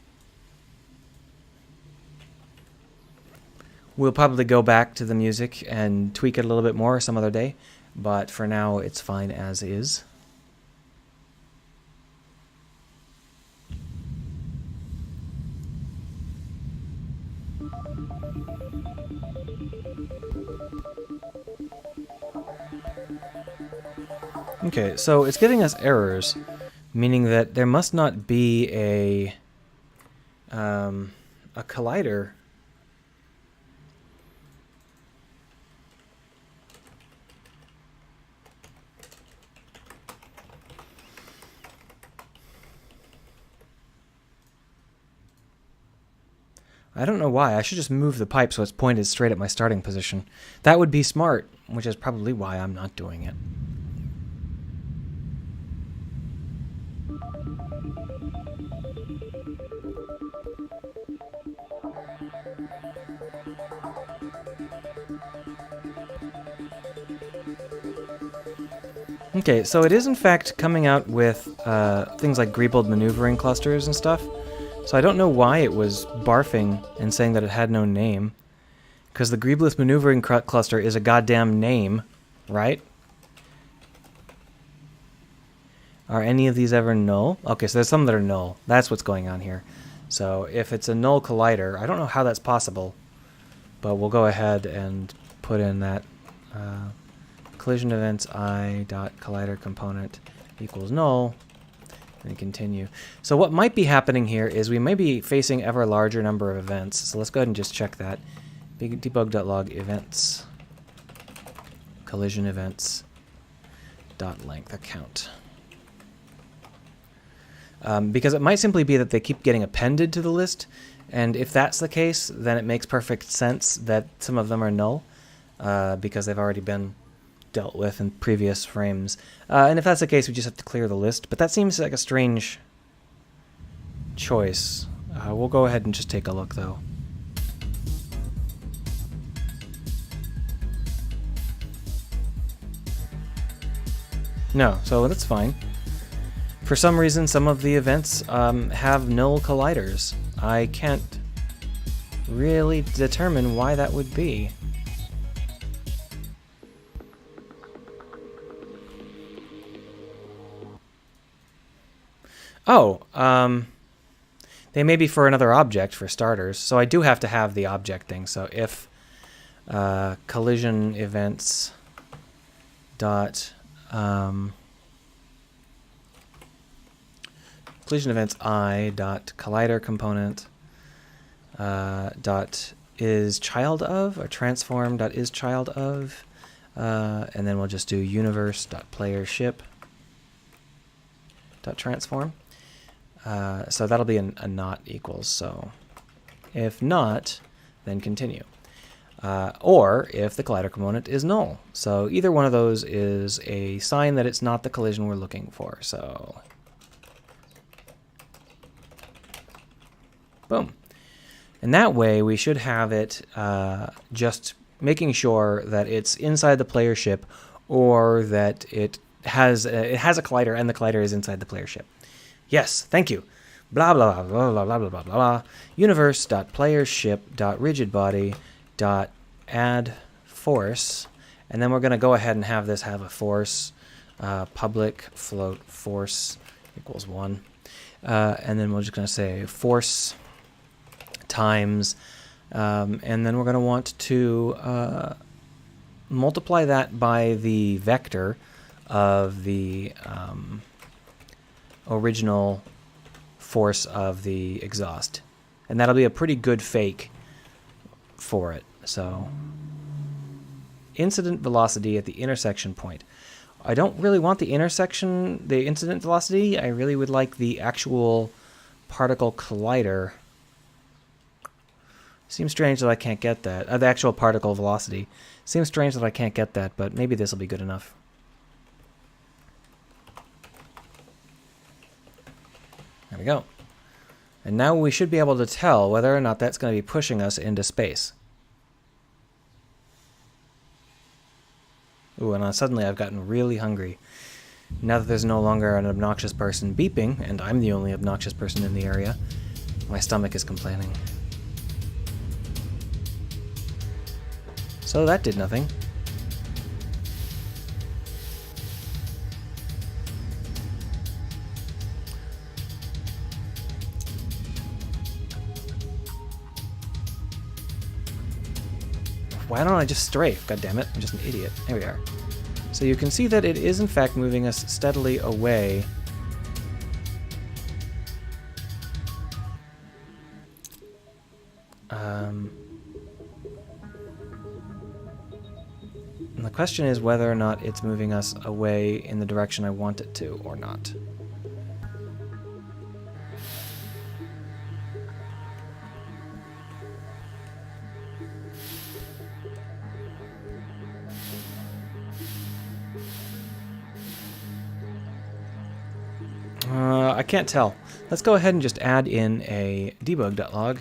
S1: We'll probably go back to the music and tweak it a little bit more some other day, but for now it's fine as is. Okay, so it's giving us errors, meaning that there must not be a collider. I don't know why. I should just move the pipe so it's pointed straight at my starting position. That would be smart, which is probably why I'm not doing it. Okay, so it is in fact coming out with things like Greebold maneuvering clusters and stuff. So I don't know why it was barfing and saying that it had no name. Because the Greebless maneuvering cluster is a goddamn name, right? Are any of these ever null? Okay, so there's some that are null. That's what's going on here. So if it's a null collider, I don't know how that's possible, but we'll go ahead and put in that collision events I.collider component equals null, and continue. So what might be happening here is we may be facing ever larger number of events. So let's go ahead and just check that. Debug.log events collision events dot length account. Because it might simply be that they keep getting appended to the list, and if that's the case, then it makes perfect sense that some of them are null, because they've already been dealt with in previous frames. And if that's the case, we just have to clear the list, but that seems like a strange choice. We'll go ahead and just take a look, though. No, so that's fine. For some reason, some of the events have null colliders. I can't really determine why that would be. Oh, they may be for another object, for starters. So I do have to have the object thing. So if collision events dot collision events I dot collider component dot is child of, or transform dot is child of, and then we'll just do universe dot player ship dot transform. So that'll be a not equals. So if not, then continue. Or if the collider component is null. So either one of those is a sign that it's not the collision we're looking for. So boom. And that way we should have it just making sure that it's inside the player ship, or that it has a collider and the collider is inside the player ship. Yes, thank you. Blah blah blah blah blah blah blah blah. Universe.playership.rigidbody.add force, and then we're going to go ahead and have this have a force, public float force equals 1, and then we're just going to say force times, and then we're going to want to multiply that by the vector of the original force of the exhaust, and that'll be a pretty good fake for it. So incident velocity at the intersection point. I don't really want the incident velocity. I really would like the actual particle collider. Seems strange that I can't get that. The actual particle velocity. Seems strange that I can't get that, but maybe this will be good enough. There we go. And now we should be able to tell whether or not that's going to be pushing us into space. Ooh, and suddenly I've gotten really hungry. Now that there's no longer an obnoxious person beeping, and I'm the only obnoxious person in the area, my stomach is complaining. So that did nothing. Why don't I just strafe? God damn it, I'm just an idiot. There we are. So you can see that it is in fact moving us steadily away. And the question is whether or not it's moving us away in the direction I want it to, or not. I can't tell. Let's go ahead and just add in a debug.log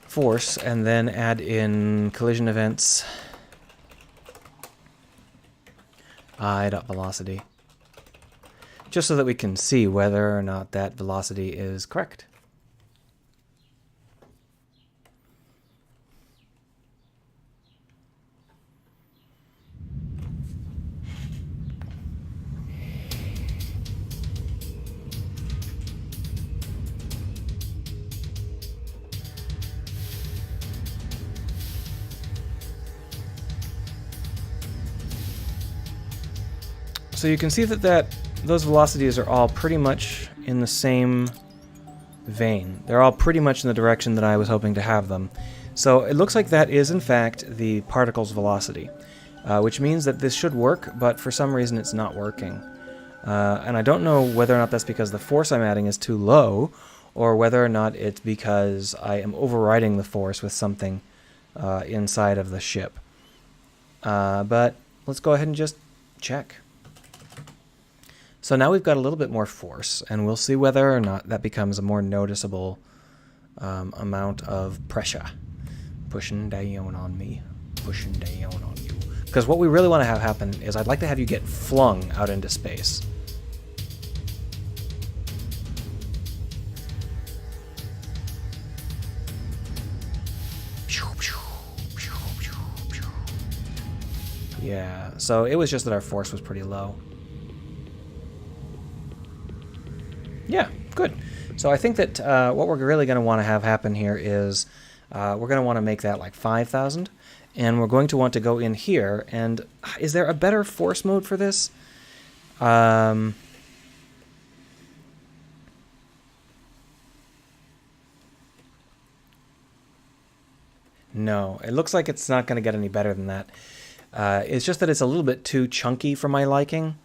S1: force, and then add in collision events I.velocity, just so that we can see whether or not that velocity is correct. So you can see that those velocities are all pretty much in the same vein. They're all pretty much in the direction that I was hoping to have them. So it looks like that is in fact the particle's velocity, which means that this should work, but for some reason it's not working. And I don't know whether or not that's because the force I'm adding is too low, or whether or not it's because I am overriding the force with something inside of the ship. But let's go ahead and just check. So now we've got a little bit more force, and we'll see whether or not that becomes a more noticeable amount of pressure. Pushing down on me, pushing down on you. Because what we really want to have happen is I'd like to have you get flung out into space. Yeah, so it was just that our force was pretty low. Yeah, good. So I think that what we're really going to want to have happen here is we're going to want to make that like 5,000, and we're going to want to go in here, and is there a better force mode for this? No, it looks like it's not going to get any better than that. It's just that it's a little bit too chunky for my liking.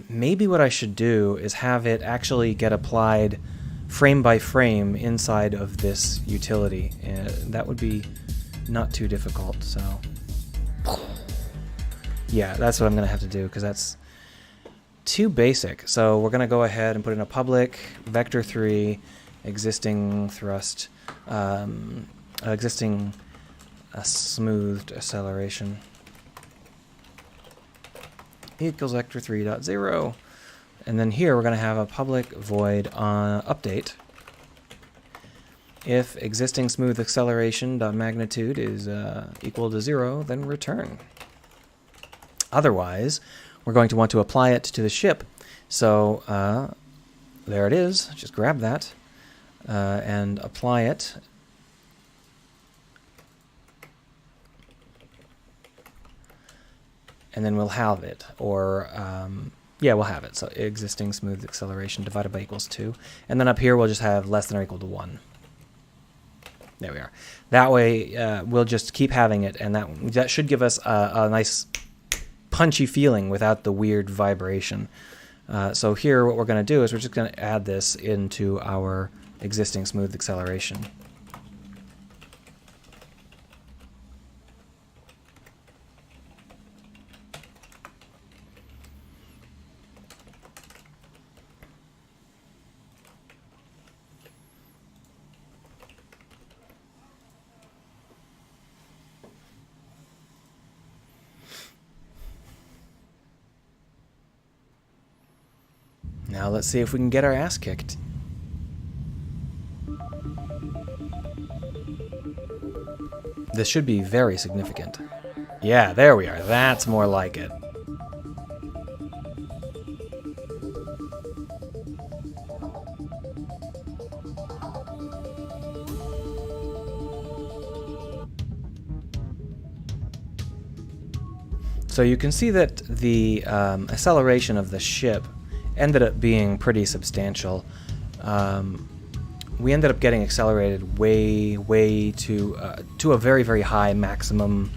S1: Maybe what I should do is have it actually get applied frame by frame inside of this utility. That would be not too difficult, so yeah, that's what I'm going to have to do, because that's too basic. So we're going to go ahead and put in a public vector3 existing thrust, existing smoothed acceleration equals vector3.0, and then here we're going to have a public void on update. If existing smooth acceleration magnitude is equal to 0, then return. Otherwise, we're going to want to apply it to the ship. So there it is. Just grab that and apply it. And then we'll have it, or yeah, we'll have it. So existing smooth acceleration divided by equals 2. And then up here we'll just have less than or equal to 1. There we are. That way, we'll just keep having it, and that should give us a nice punchy feeling without the weird vibration. So here, what we're going to do is we're just going to add this into our existing smooth acceleration. Now let's see if we can get our ass kicked. This should be very significant. Yeah, there we are. That's more like it. So you can see that the acceleration of the ship ended up being pretty substantial. We ended up getting accelerated way to a very, very high maximum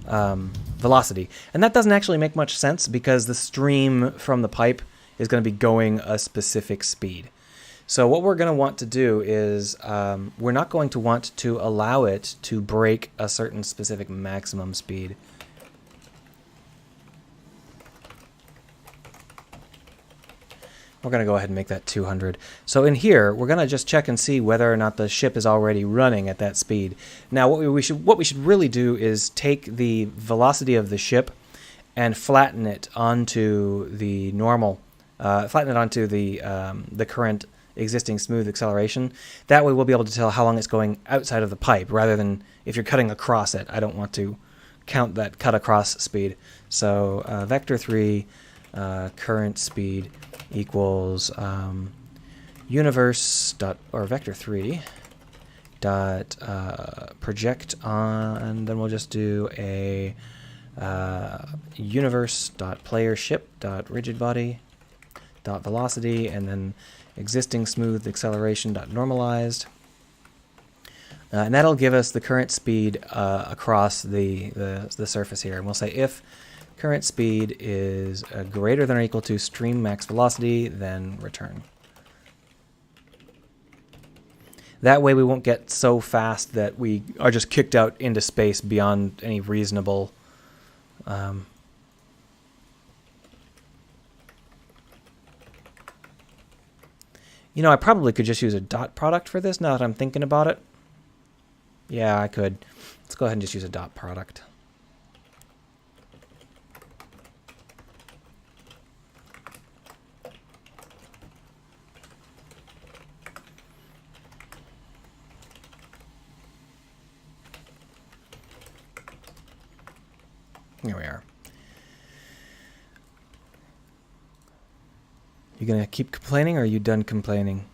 S1: velocity. And that doesn't actually make much sense because the stream from the pipe is going to be going a specific speed. So what we're going to want to do is we're not going to want to allow it to break a certain specific maximum speed. We're going to go ahead and make that 200. So in here, we're going to just check and see whether or not the ship is already running at that speed. Now, what we should really do is take the velocity of the ship and flatten it onto the normal, flatten it onto the current existing smooth acceleration. That way, we'll be able to tell how long it's going outside of the pipe, rather than if you're cutting across it. I don't want to count that cut across speed. So vector 3 current speed equals universe dot or vector 3 dot project on, and then we'll just do a universe dot player ship dot rigid body dot velocity, and then existing smooth acceleration dot normalized, and that'll give us the current speed across the surface here. And we'll say if current speed is greater than or equal to stream max velocity, then return. That way we won't get so fast that we are just kicked out into space beyond any reasonable You know, I probably could just use a dot product for this now that I'm thinking about it. Yeah, I could. Let's go ahead and just use a dot product. Here we are. You gonna keep complaining, or are you done complaining?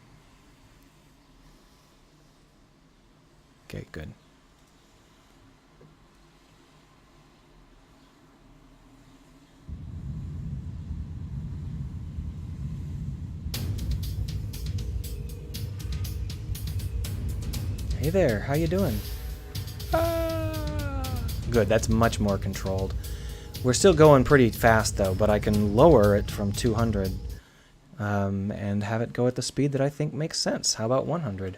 S1: Okay, good. Hey there, how you doing? Good, that's much more controlled. We're still going pretty fast though, but I can lower it from 200 and have it go at the speed that I think makes sense. How about 100?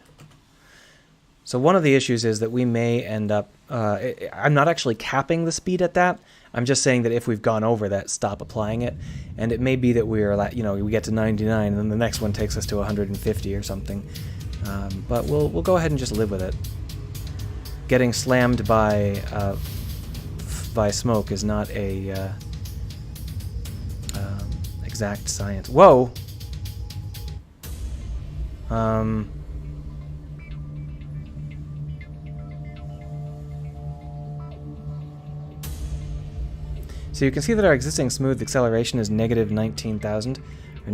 S1: So one of the issues is that we may end up, I'm not actually capping the speed at that. I'm just saying that if we've gone over that, stop applying it. And it may be that we're, we get to 99 and then the next one takes us to 150 or something. But we'll go ahead and just live with it. Getting slammed by smoke is not a exact science. Whoa! So you can see that our existing smooth acceleration is negative 19,000 or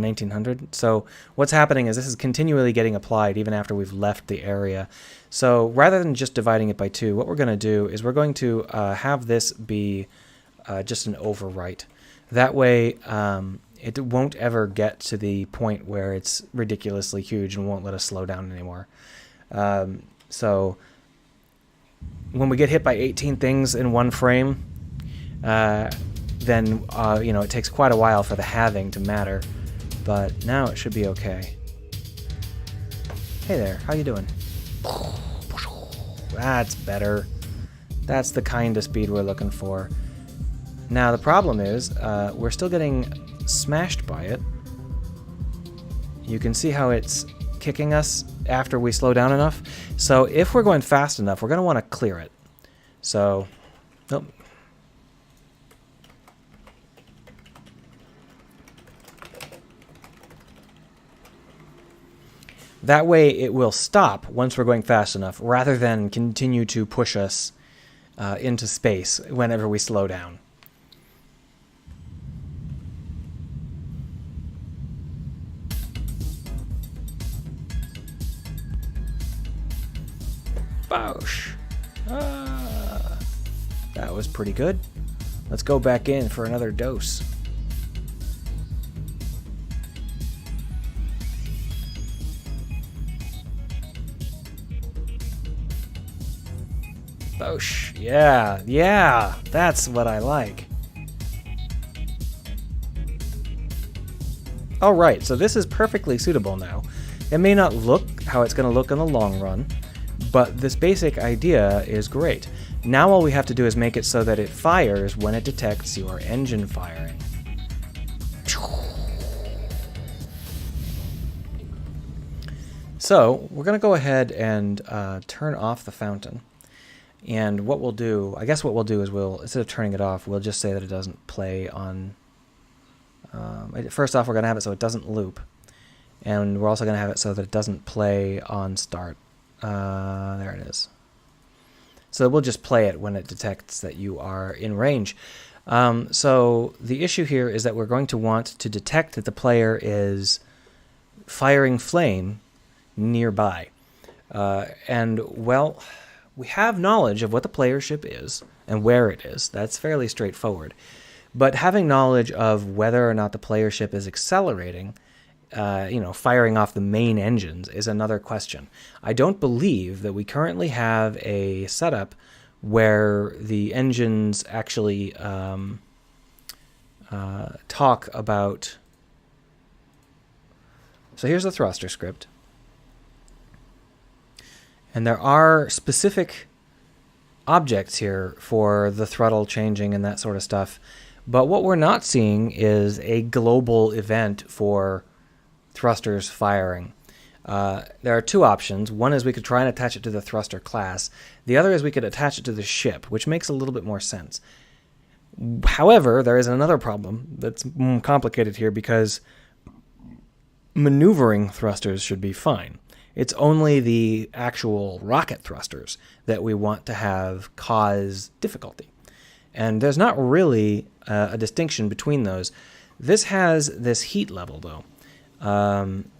S1: 1900. So what's happening is this is continually getting applied even after we've left the area. So rather than just dividing it by 2, what we're going to do is we're going to have this be just an overwrite. That way it won't ever get to the point where it's ridiculously huge and won't let us slow down anymore. So when we get hit by 18 things in one frame, then you know, it takes quite a while for the halving to matter. But now it should be okay. Hey there, how you doing? That's better. That's the kind of speed we're looking for. Now the problem is, we're still getting smashed by it. You can see how it's kicking us after we slow down enough. So if we're going fast enough, we're going to want to clear it. So, nope. That way it will stop once we're going fast enough, rather than continue to push us into space whenever we slow down. Boosh! That was pretty good. Let's go back in for another dose. Boosh. Yeah, that's what I like. Alright, so this is perfectly suitable now. It may not look how it's going to look in the long run, but this basic idea is great. Now all we have to do is make it so that it fires when it detects your engine firing. So we're going to go ahead and turn off the fountain. And what we'll do, I guess what we'll do is we'll, instead of turning it off, we'll just say that it doesn't play on... first off, we're going to have it so it doesn't loop. And we're also going to have it so that it doesn't play on start. There it is. So we'll just play it when it detects that you are in range. So the issue here is that we're going to want to detect that the player is firing flame nearby. And, well, we have knowledge of what the player ship is and where it is. That's fairly straightforward. But having knowledge of whether or not the player ship is accelerating, you know, firing off the main engines, is another question. I don't believe that we currently have a setup where the engines actually talk about... So here's the thruster script. And there are specific objects here for the throttle changing and that sort of stuff. But what we're not seeing is a global event for thrusters firing. There are two options. One is we could try and attach it to the thruster class. The other is we could attach it to the ship, which makes a little bit more sense. However, there is another problem that's complicated here, because maneuvering thrusters should be fine. It's only the actual rocket thrusters that we want to have cause difficulty. And there's not really a distinction between those. This has this heat level, though.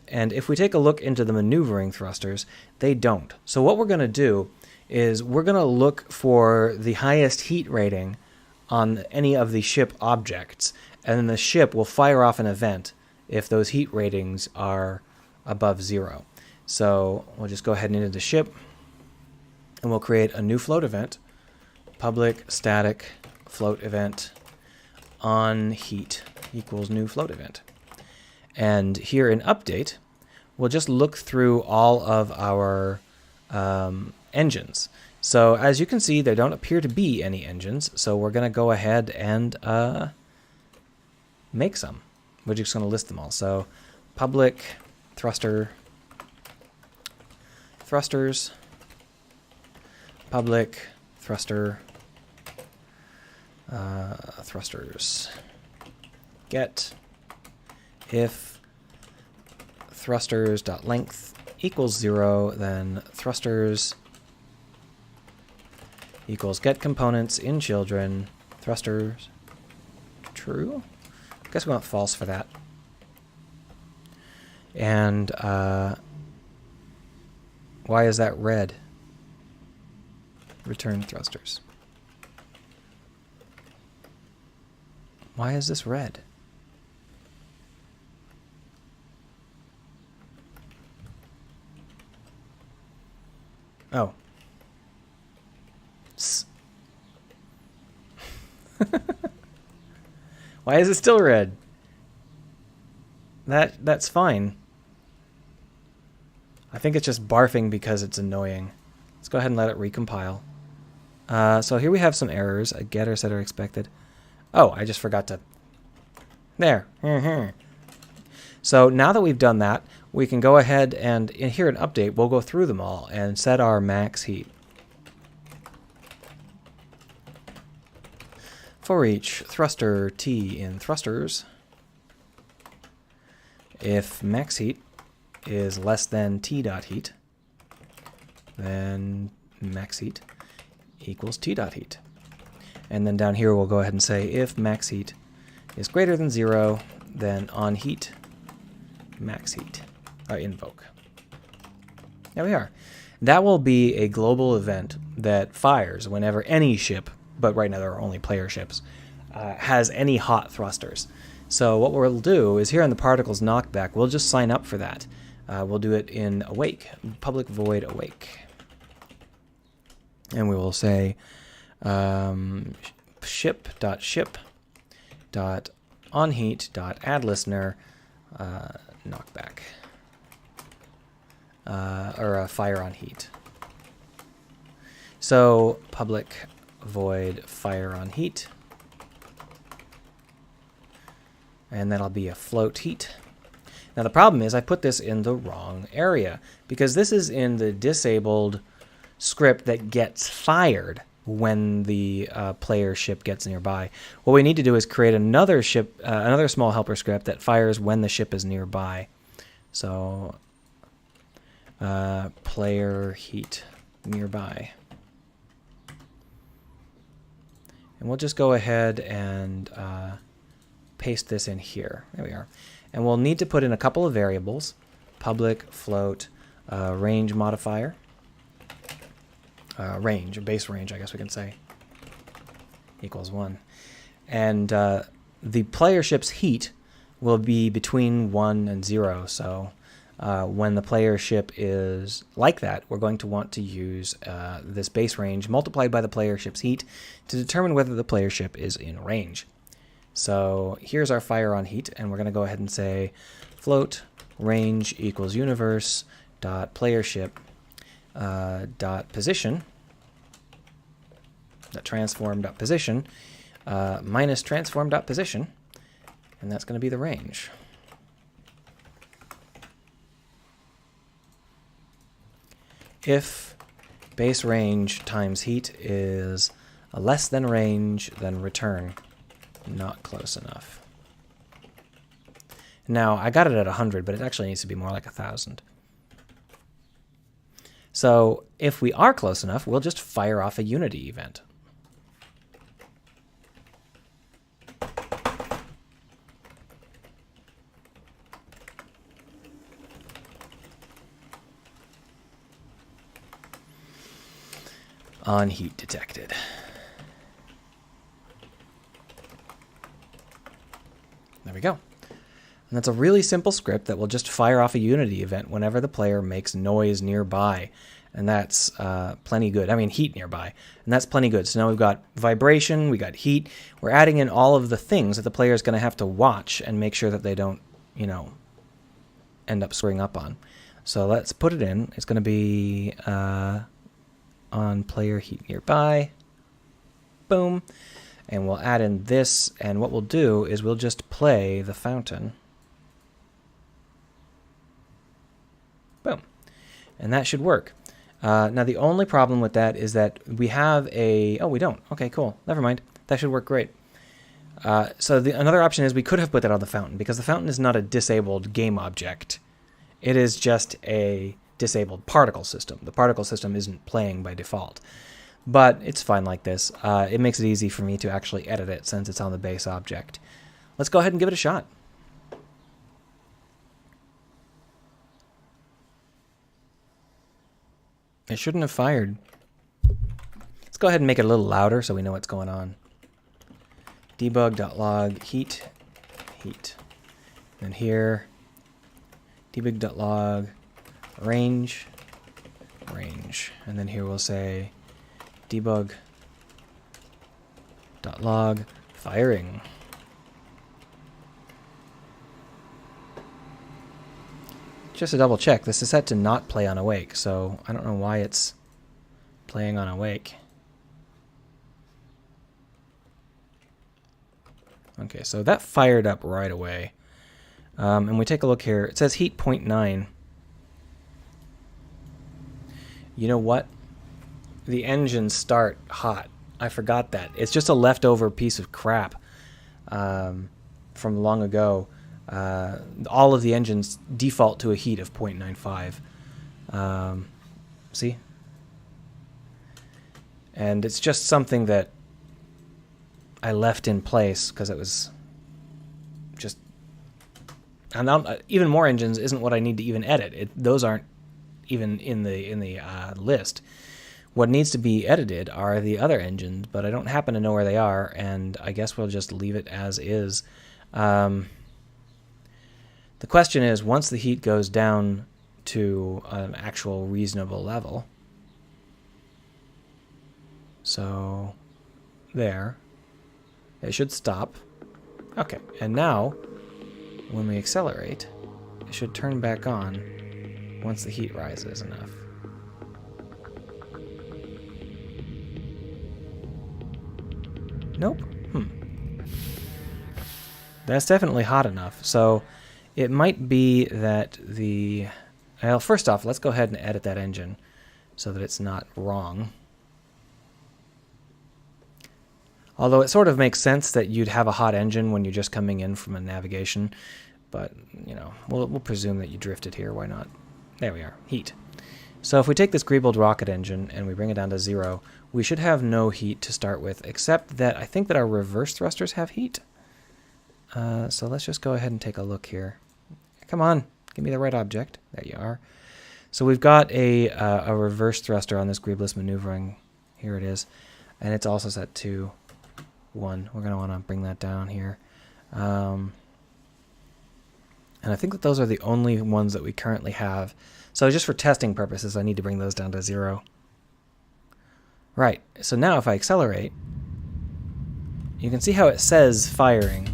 S1: And if we take a look into the maneuvering thrusters, they don't. So what we're going to do is we're going to look for the highest heat rating on any of the ship objects, and then the ship will fire off an event if those heat ratings are above 0. So we'll just go ahead and into the ship, and we'll create a new float event, public static float event on heat equals new float event. And here in update, we'll just look through all of our engines. So as you can see, there don't appear to be any engines, so we're going to go ahead and make some. We're just going to list them all. So public thrusters, public thruster, thrusters, get if thrusters.length equals 0, then thrusters equals get components in children, thrusters, true? I guess we want false for that. And why is that red? Return thrusters. Why is this red? Oh. Why is it still red? That's fine. I think it's just barfing because it's annoying. Let's go ahead and let it recompile. So here we have some errors. A getter setter expected. Oh, I just forgot to... There. So now that we've done that, we can go ahead and here in update, we'll go through them all and set our max heat. For each thruster T in thrusters, if max heat is less than T dot heat, then max heat equals T dot heat. And then down here we'll go ahead and say if max heat is greater than 0, then on heat, max heat, invoke. There we are. That will be a global event that fires whenever any ship, but right now there are only player ships, has any hot thrusters. So what we'll do is here in the particles knockback, we'll just sign up for that. We'll do it in awake, public void awake. And we will say ship.ship.onHeat.addListener knockback. Or fire on heat. So public void fire on heat. And that'll be a float heat. Now the problem is I put this in the wrong area because this is in the disabled script that gets fired when the player ship gets nearby. What we need to do is create another ship, another small helper script that fires when the ship is nearby. So player heat nearby. And we'll just go ahead and paste this in here. There we are. And we'll need to put in a couple of variables. Public float range modifier. Range, or base range, I guess we can say, equals 1. And the player ship's heat will be between 1 and 0. So when the player ship is like that, we're going to want to use this base range multiplied by the player ship's heat to determine whether the player ship is in range. So here's our fire on heat, and we're going to go ahead and say float range equals universe dot player ship dot position, dot transform dot position minus transform dot position, and that's going to be the range. If base range times heat is less than range, then return not close enough. Now I got it at 100, but it actually needs to be more like 1,000. So if we are close enough, we'll just fire off a Unity event. On heat detected. There we go. And that's a really simple script that will just fire off a Unity event whenever the player makes noise nearby. And that's plenty good. I mean, heat nearby. And that's plenty good. So now we've got vibration, we got heat. We're adding in all of the things that the player is going to have to watch and make sure that they don't, you know, end up screwing up on. So let's put it in. It's going to be on player heat nearby. Boom. And we'll add in this, and what we'll do is we'll just play the fountain. Boom. And that should work. Now the only problem with that is that we have a... Oh, we don't. Okay, cool. Never mind. That should work great. So another option is we could have put that on the fountain, because the fountain is not a disabled game object. It is just a disabled particle system. The particle system isn't playing by default. But it's fine like this. It makes it easy for me to actually edit it since it's on the base object. Let's go ahead and give it a shot. It shouldn't have fired. Let's go ahead and make it a little louder so we know what's going on. Debug.log heat. And here, debug.log range. And then here we'll say debug.log Firing. Just to double check, this is set to not play on awake, so I don't know why it's playing on awake. Okay, so that fired up right away. And we take a look here. It says heat 0.9. You know what? The engines start hot. I forgot that. It's just a leftover piece of crap from long ago. All of the engines default to a heat of 0.95. See? And it's just something that I left in place because it was just... And even more engines isn't what I need to even edit. Those aren't even in the list. What needs to be edited are the other engines, but I don't happen to know where they are, and I guess we'll just leave it as is. The question is, once the heat goes down to an actual reasonable level, so there, it should stop. Okay, and now when we accelerate, it should turn back on once the heat rises enough. Nope. That's definitely hot enough. So it might be that the... Well, first off, let's go ahead and edit that engine so that it's not wrong. Although it sort of makes sense that you'd have a hot engine when you're just coming in from a navigation. But, you know, we'll presume that you drifted here. Why not? There we are. Heat. So if we take this Greebold rocket engine and we bring it down to 0, we should have no heat to start with, except that I think that our reverse thrusters have heat. So let's just go ahead and take a look here. Come on, give me the right object. There you are. So we've got a reverse thruster on this Greebless maneuvering. Here it is. And it's also set to 1. We're going to want to bring that down here. And I think that those are the only ones that we currently have. So just for testing purposes, I need to bring those down to 0. Right, so now if I accelerate, you can see how it says firing,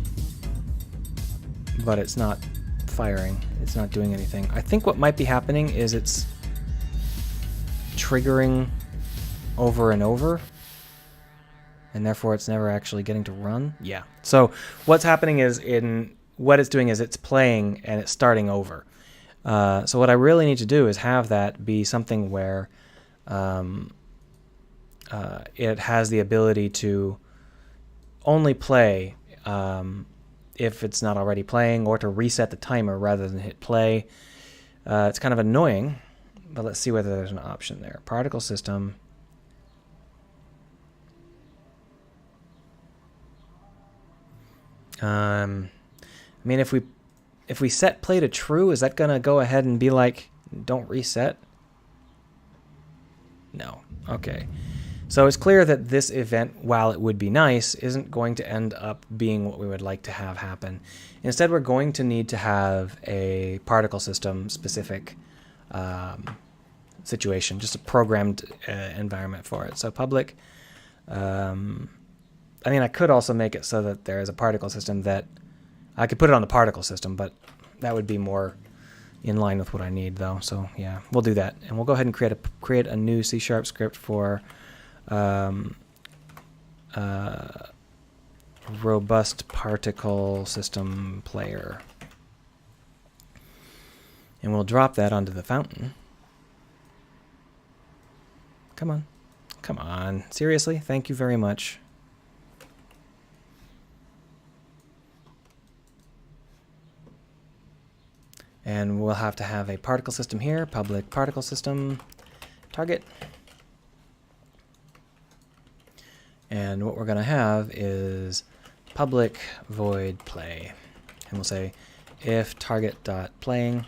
S1: but it's not firing. It's not doing anything. I think what might be happening is it's triggering over and over, and therefore it's never actually getting to run. Yeah, so what's happening is what it's doing is it's playing and it's starting over. So what I really need to do is have that be something where it has the ability to only play if it's not already playing, or to reset the timer rather than hit play. It's kind of annoying, but let's see whether there's an option there. Particle system. I mean, if we set play to true, is that gonna go ahead and be like, don't reset? No. Okay. So it's clear that this event, while it would be nice, isn't going to end up being what we would like to have happen. Instead, we're going to need to have a particle system specific situation, just a programmed environment for it. So public, I mean, I could also make it so that there is a particle system that I could put it on the particle system, but that would be more in line with what I need, though. So yeah, we'll do that, and we'll go ahead and create a new C# script for robust particle system player, and we'll drop that onto the fountain. Come on, seriously, thank you very much. And we'll have to have a particle system here, public particle system, target. And what we're going to have is public void play. And we'll say if target.playing,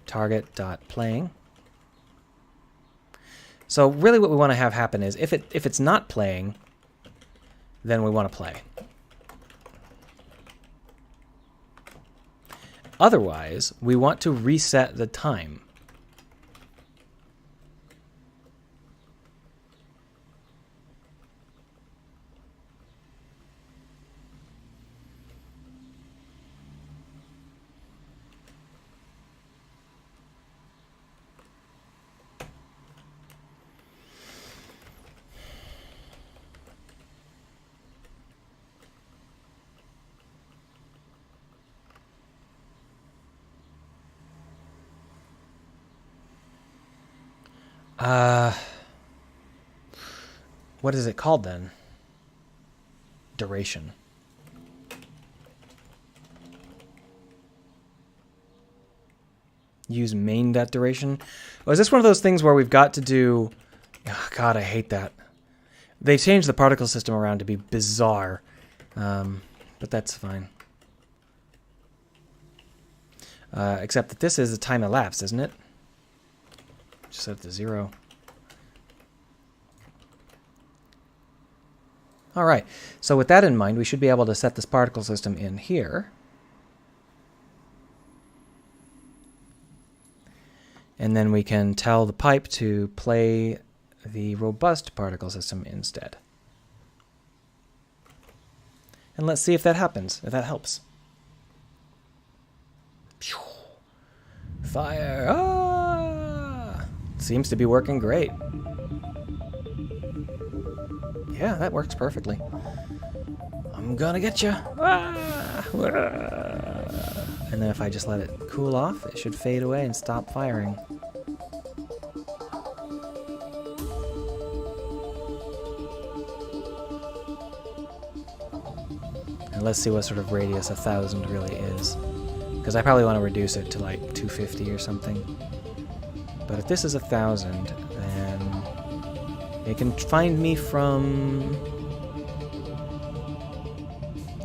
S1: target.playing. So really what we want to have happen is if it's not playing, then we want to play. Otherwise, we want to reset the time. What is it called then? Duration. Use main.duration. Oh, is this one of those things where we've got to do... Oh, God, I hate that. They changed the particle system around to be bizarre. But that's fine. Except that this is the time elapsed, isn't it? Just set it to 0. All right. So with that in mind, we should be able to set this particle system in here. And then we can tell the pipe to play the robust particle system instead. And let's see if that happens, if that helps. Fire! Ah! Seems to be working great. Yeah, that works perfectly. I'm gonna get you. Ah! And then if I just let it cool off, it should fade away and stop firing. And let's see what sort of radius 1,000 really is. Because I probably want to reduce it to like 250 or something. But if this is 1,000, then it can find me from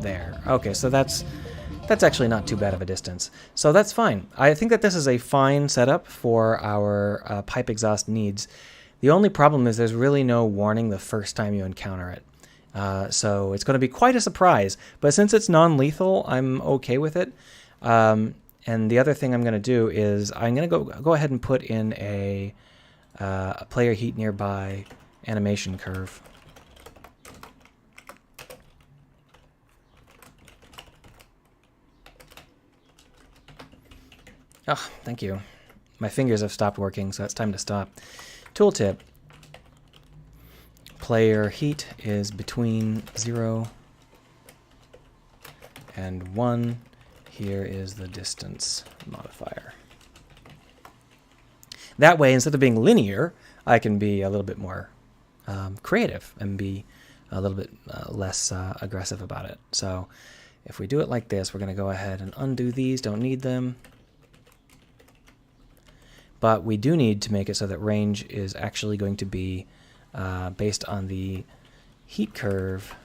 S1: there. Okay, so that's actually not too bad of a distance. So that's fine. I think that this is a fine setup for our pipe exhaust needs. The only problem is there's really no warning the first time you encounter it. So it's going to be quite a surprise. But since it's non-lethal, I'm okay with it. And the other thing I'm going to do is I'm going to go ahead and put in a player heat nearby animation curve. Oh, thank you. My fingers have stopped working, so it's time to stop. Tooltip. Player heat is between 0 and 1. Here is the distance modifier. That way, instead of being linear, I can be a little bit more creative and be a little bit less aggressive about it. So if we do it like this, we're going to go ahead and undo these. Don't need them. But we do need to make it so that range is actually going to be based on the heat curve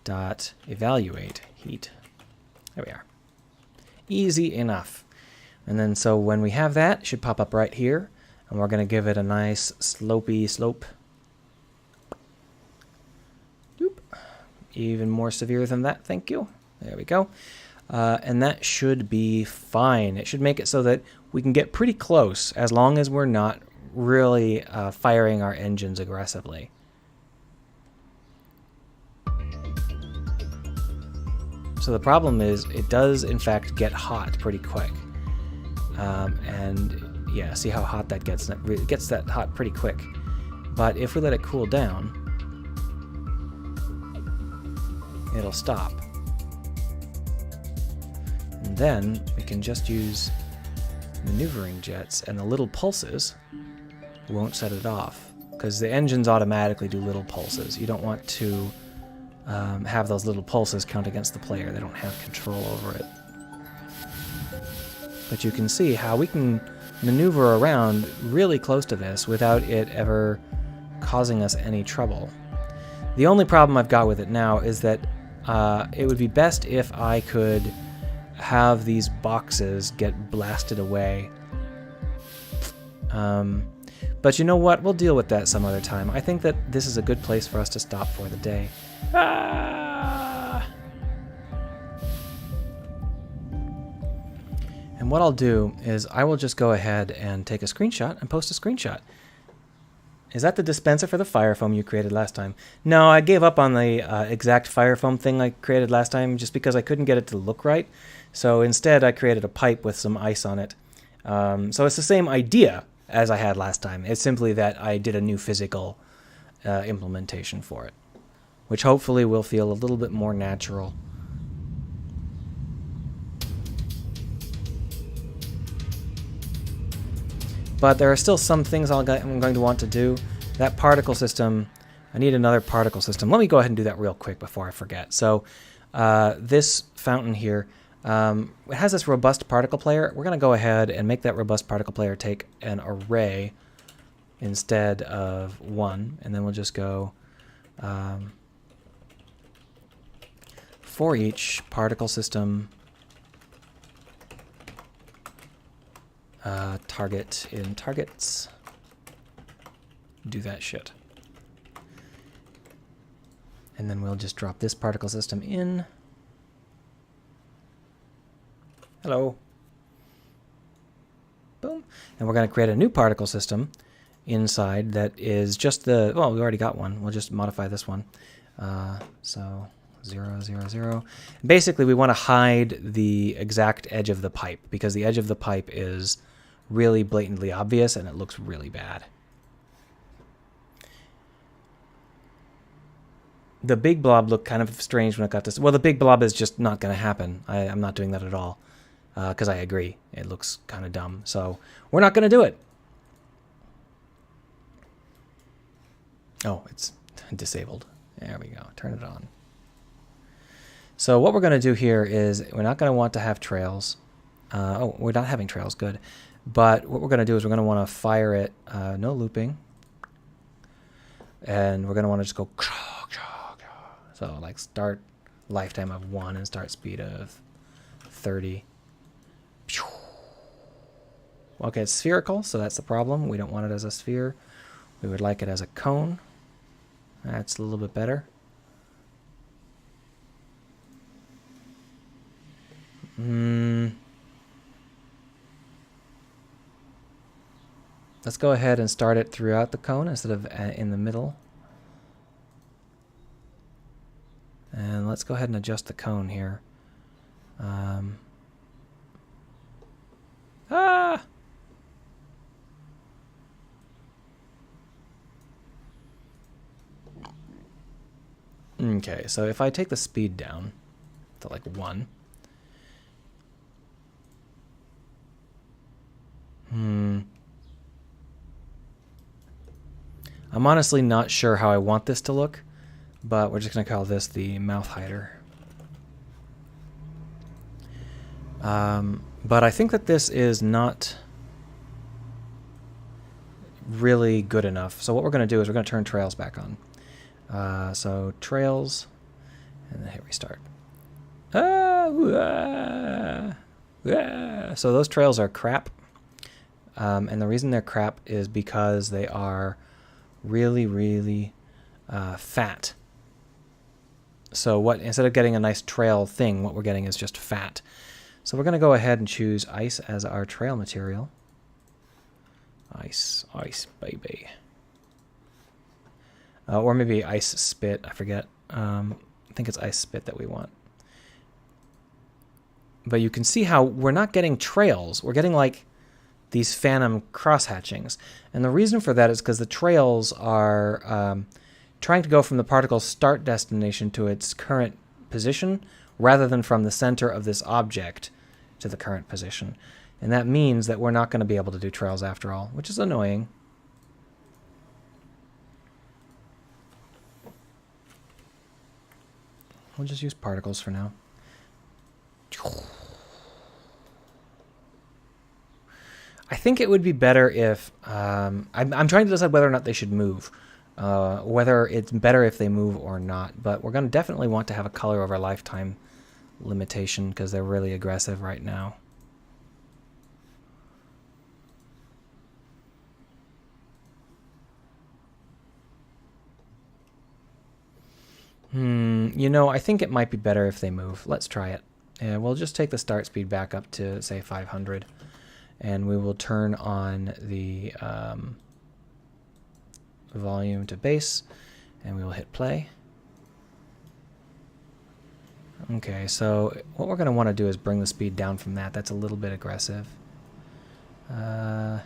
S1: dot evaluate heat. There we are. Easy enough. And then so when we have that, it should pop up right here. And we're going to give it a nice slopey slope. Doop. Even more severe than that, thank you. There we go. And that should be fine. It should make it so that we can get pretty close as long as we're not really firing our engines aggressively. So the problem is it does in fact get hot pretty quick. And yeah, see how hot that gets? It gets that hot pretty quick. But if we let it cool down, it'll stop. And then we can just use maneuvering jets, and the little pulses won't set it off, because the engines automatically do little pulses. You don't want to have those little pulses count against the player. They don't have control over it. But you can see how we can maneuver around really close to this without it ever causing us any trouble. The only problem I've got with it now is that it would be best if I could have these boxes get blasted away. But you know what? We'll deal with that some other time. I think that this is a good place for us to stop for the day. Ah! And what I'll do is I will just go ahead and take a screenshot and post a screenshot. Is that the dispenser for the fire foam you created last time? No, I gave up on the exact fire foam thing I created last time just because I couldn't get it to look right. So instead I created a pipe with some ice on it. So it's the same idea as I had last time. It's simply that I did a new physical implementation for it, which hopefully will feel a little bit more natural. But there are still some things I'm going to want to do. That particle system, I need another particle system. Let me go ahead and do that real quick before I forget. So this fountain here, it has this robust particle player. We're going to go ahead and make that robust particle player take an array instead of one. And then we'll just go for each particle system target in targets. Do that shit. And then we'll just drop this particle system in. Hello. Boom. And we're going to create a new particle system inside that is just the, well, we already got one. We'll just modify this one. So 0, 0, 0. Basically, we want to hide the exact edge of the pipe because the edge of the pipe is really blatantly obvious and it looks really bad. The big blob looked kind of strange when it got to... Well, the big blob is just not going to happen. I'm not doing that at all because I agree. It looks kind of dumb. So we're not going to do it. Oh, it's disabled. There we go. Turn it on. So what we're going to do here is we're not going to want to have trails. Oh, we're not having trails. Good. But what we're going to do is we're going to want to fire it. No looping. And we're going to want to just go... So like start lifetime of 1 and start speed of 30. Okay, it's spherical, so that's the problem. We don't want it as a sphere. We would like it as a cone. That's a little bit better. Let's go ahead and start it throughout the cone instead of in the middle. And let's go ahead and adjust the cone here. Okay, so if I take the speed down to like 1. I'm honestly not sure how I want this to look. But we're just going to call this the mouth hider. But I think that this is not really good enough. So what we're going to do is we're going to turn trails back on. So trails, and then hit restart. So those trails are crap. And the reason they're crap is because they are really, really fat. So what, instead of getting a nice trail thing, what we're getting is just fat. So we're going to go ahead and choose ice as our trail material. Ice, ice, baby. Or maybe ice spit, I forget. I think it's ice spit that we want. But you can see how we're not getting trails. We're getting like these phantom cross-hatchings. And the reason for that is because the trails are... trying to go from the particle's start destination to its current position rather than from the center of this object to the current position. And that means that we're not going to be able to do trails after all, which is annoying. We'll just use particles for now. I think it would be better if... I'm trying to decide whether or not they should move. Whether it's better if they move or not, but we're going to definitely want to have a color over lifetime limitation because they're really aggressive right now. You know, I think it might be better if they move. Let's try it. And we'll just take the start speed back up to, say, 500. And we will turn on the volume to base. And we will hit play. Okay, so what we're going to want to do is bring the speed down from that. That's a little bit aggressive. Yeah,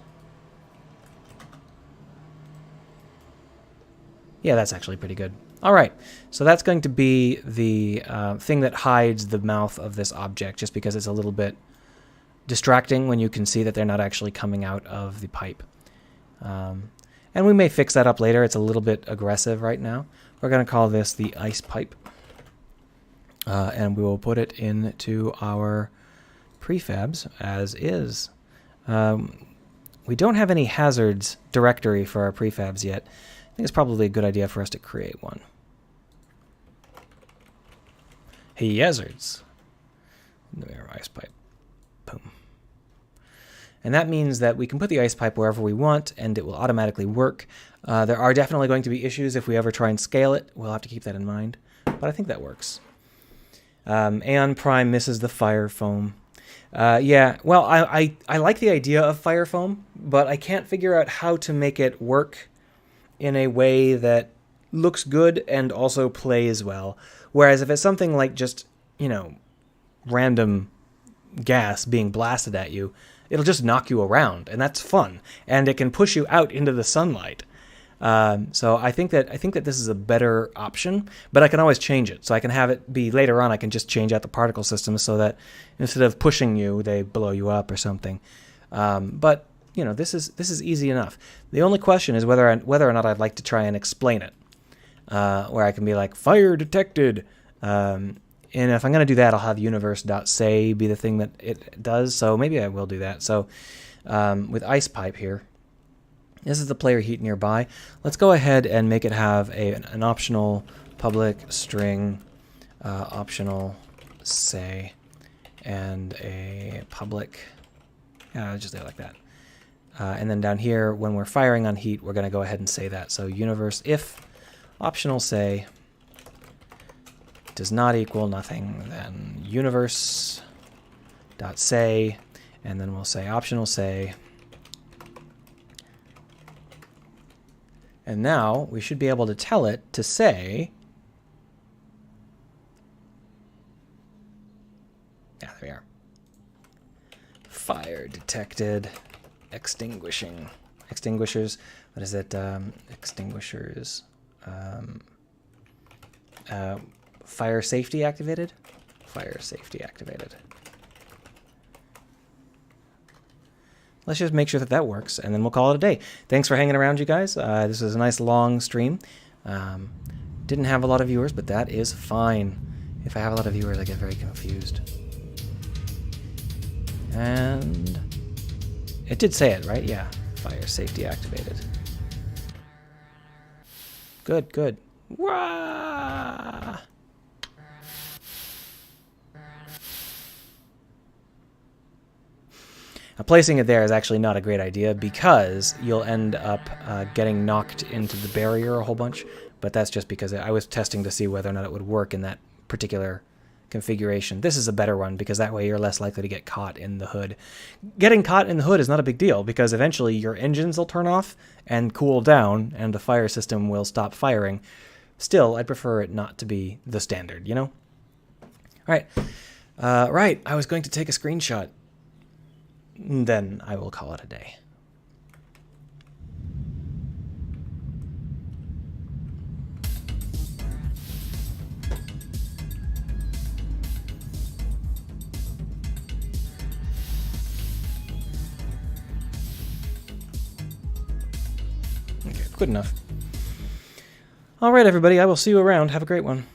S1: that's actually pretty good. All right, so that's going to be the thing that hides the mouth of this object, just because it's a little bit distracting when you can see that they're not actually coming out of the pipe. And we may fix that up later. It's a little bit aggressive right now. We're going to call this the ice pipe. And we will put it into our prefabs as is. We don't have any hazards directory for our prefabs yet. I think it's probably a good idea for us to create one. Hazards. There, ice pipe. Boom. And that means that we can put the ice pipe wherever we want, and it will automatically work. There are definitely going to be issues if we ever try and scale it. We'll have to keep that in mind. But I think that works. Aeon Prime misses the fire foam. Yeah, well, I like the idea of fire foam, but I can't figure out how to make it work in a way that looks good and also plays well. Whereas if it's something like just, you know, random gas being blasted at you, it'll just knock you around, and that's fun, and it can push you out into the sunlight. So I think that this is a better option, but I can always change it. So I can have it be later on. I can just change out the particle system so that instead of pushing you, they blow you up or something. But you know, this is easy enough. The only question is whether or not I'd like to try and explain it, where I can be like fire detected. And if I'm going to do that, I'll have universe.say be the thing that it does. So maybe I will do that. So with ice pipe here, this is the player heat nearby. Let's go ahead and make it have an optional public string, optional say, and a public, just leave it like that. And then down here, when we're firing on heat, we're going to go ahead and say that. So universe if optional say does not equal nothing, then universe dot say, and then we'll say optional say. And now we should be able to tell it to say, yeah, there we are. Fire detected, extinguishing, extinguishers. What is it? Extinguishers. Fire safety activated? Fire safety activated. Let's just make sure that works, and then we'll call it a day. Thanks for hanging around, you guys. This was a nice long stream. Didn't have a lot of viewers, but that is fine. If I have a lot of viewers, I get very confused. And it did say it, right? Yeah. Fire safety activated. Good, good. Wah! Placing it there is actually not a great idea because you'll end up getting knocked into the barrier a whole bunch, but that's just because I was testing to see whether or not it would work in that particular configuration. This is a better one because that way you're less likely to get caught in the hood. Getting caught in the hood is not a big deal because eventually your engines will turn off and cool down and the fire system will stop firing. Still, I'd prefer it not to be the standard, you know? All right. Right, I was going to take a screenshot. Then I will call it a day. Okay, good enough. All right, everybody, I will see you around. Have a great one.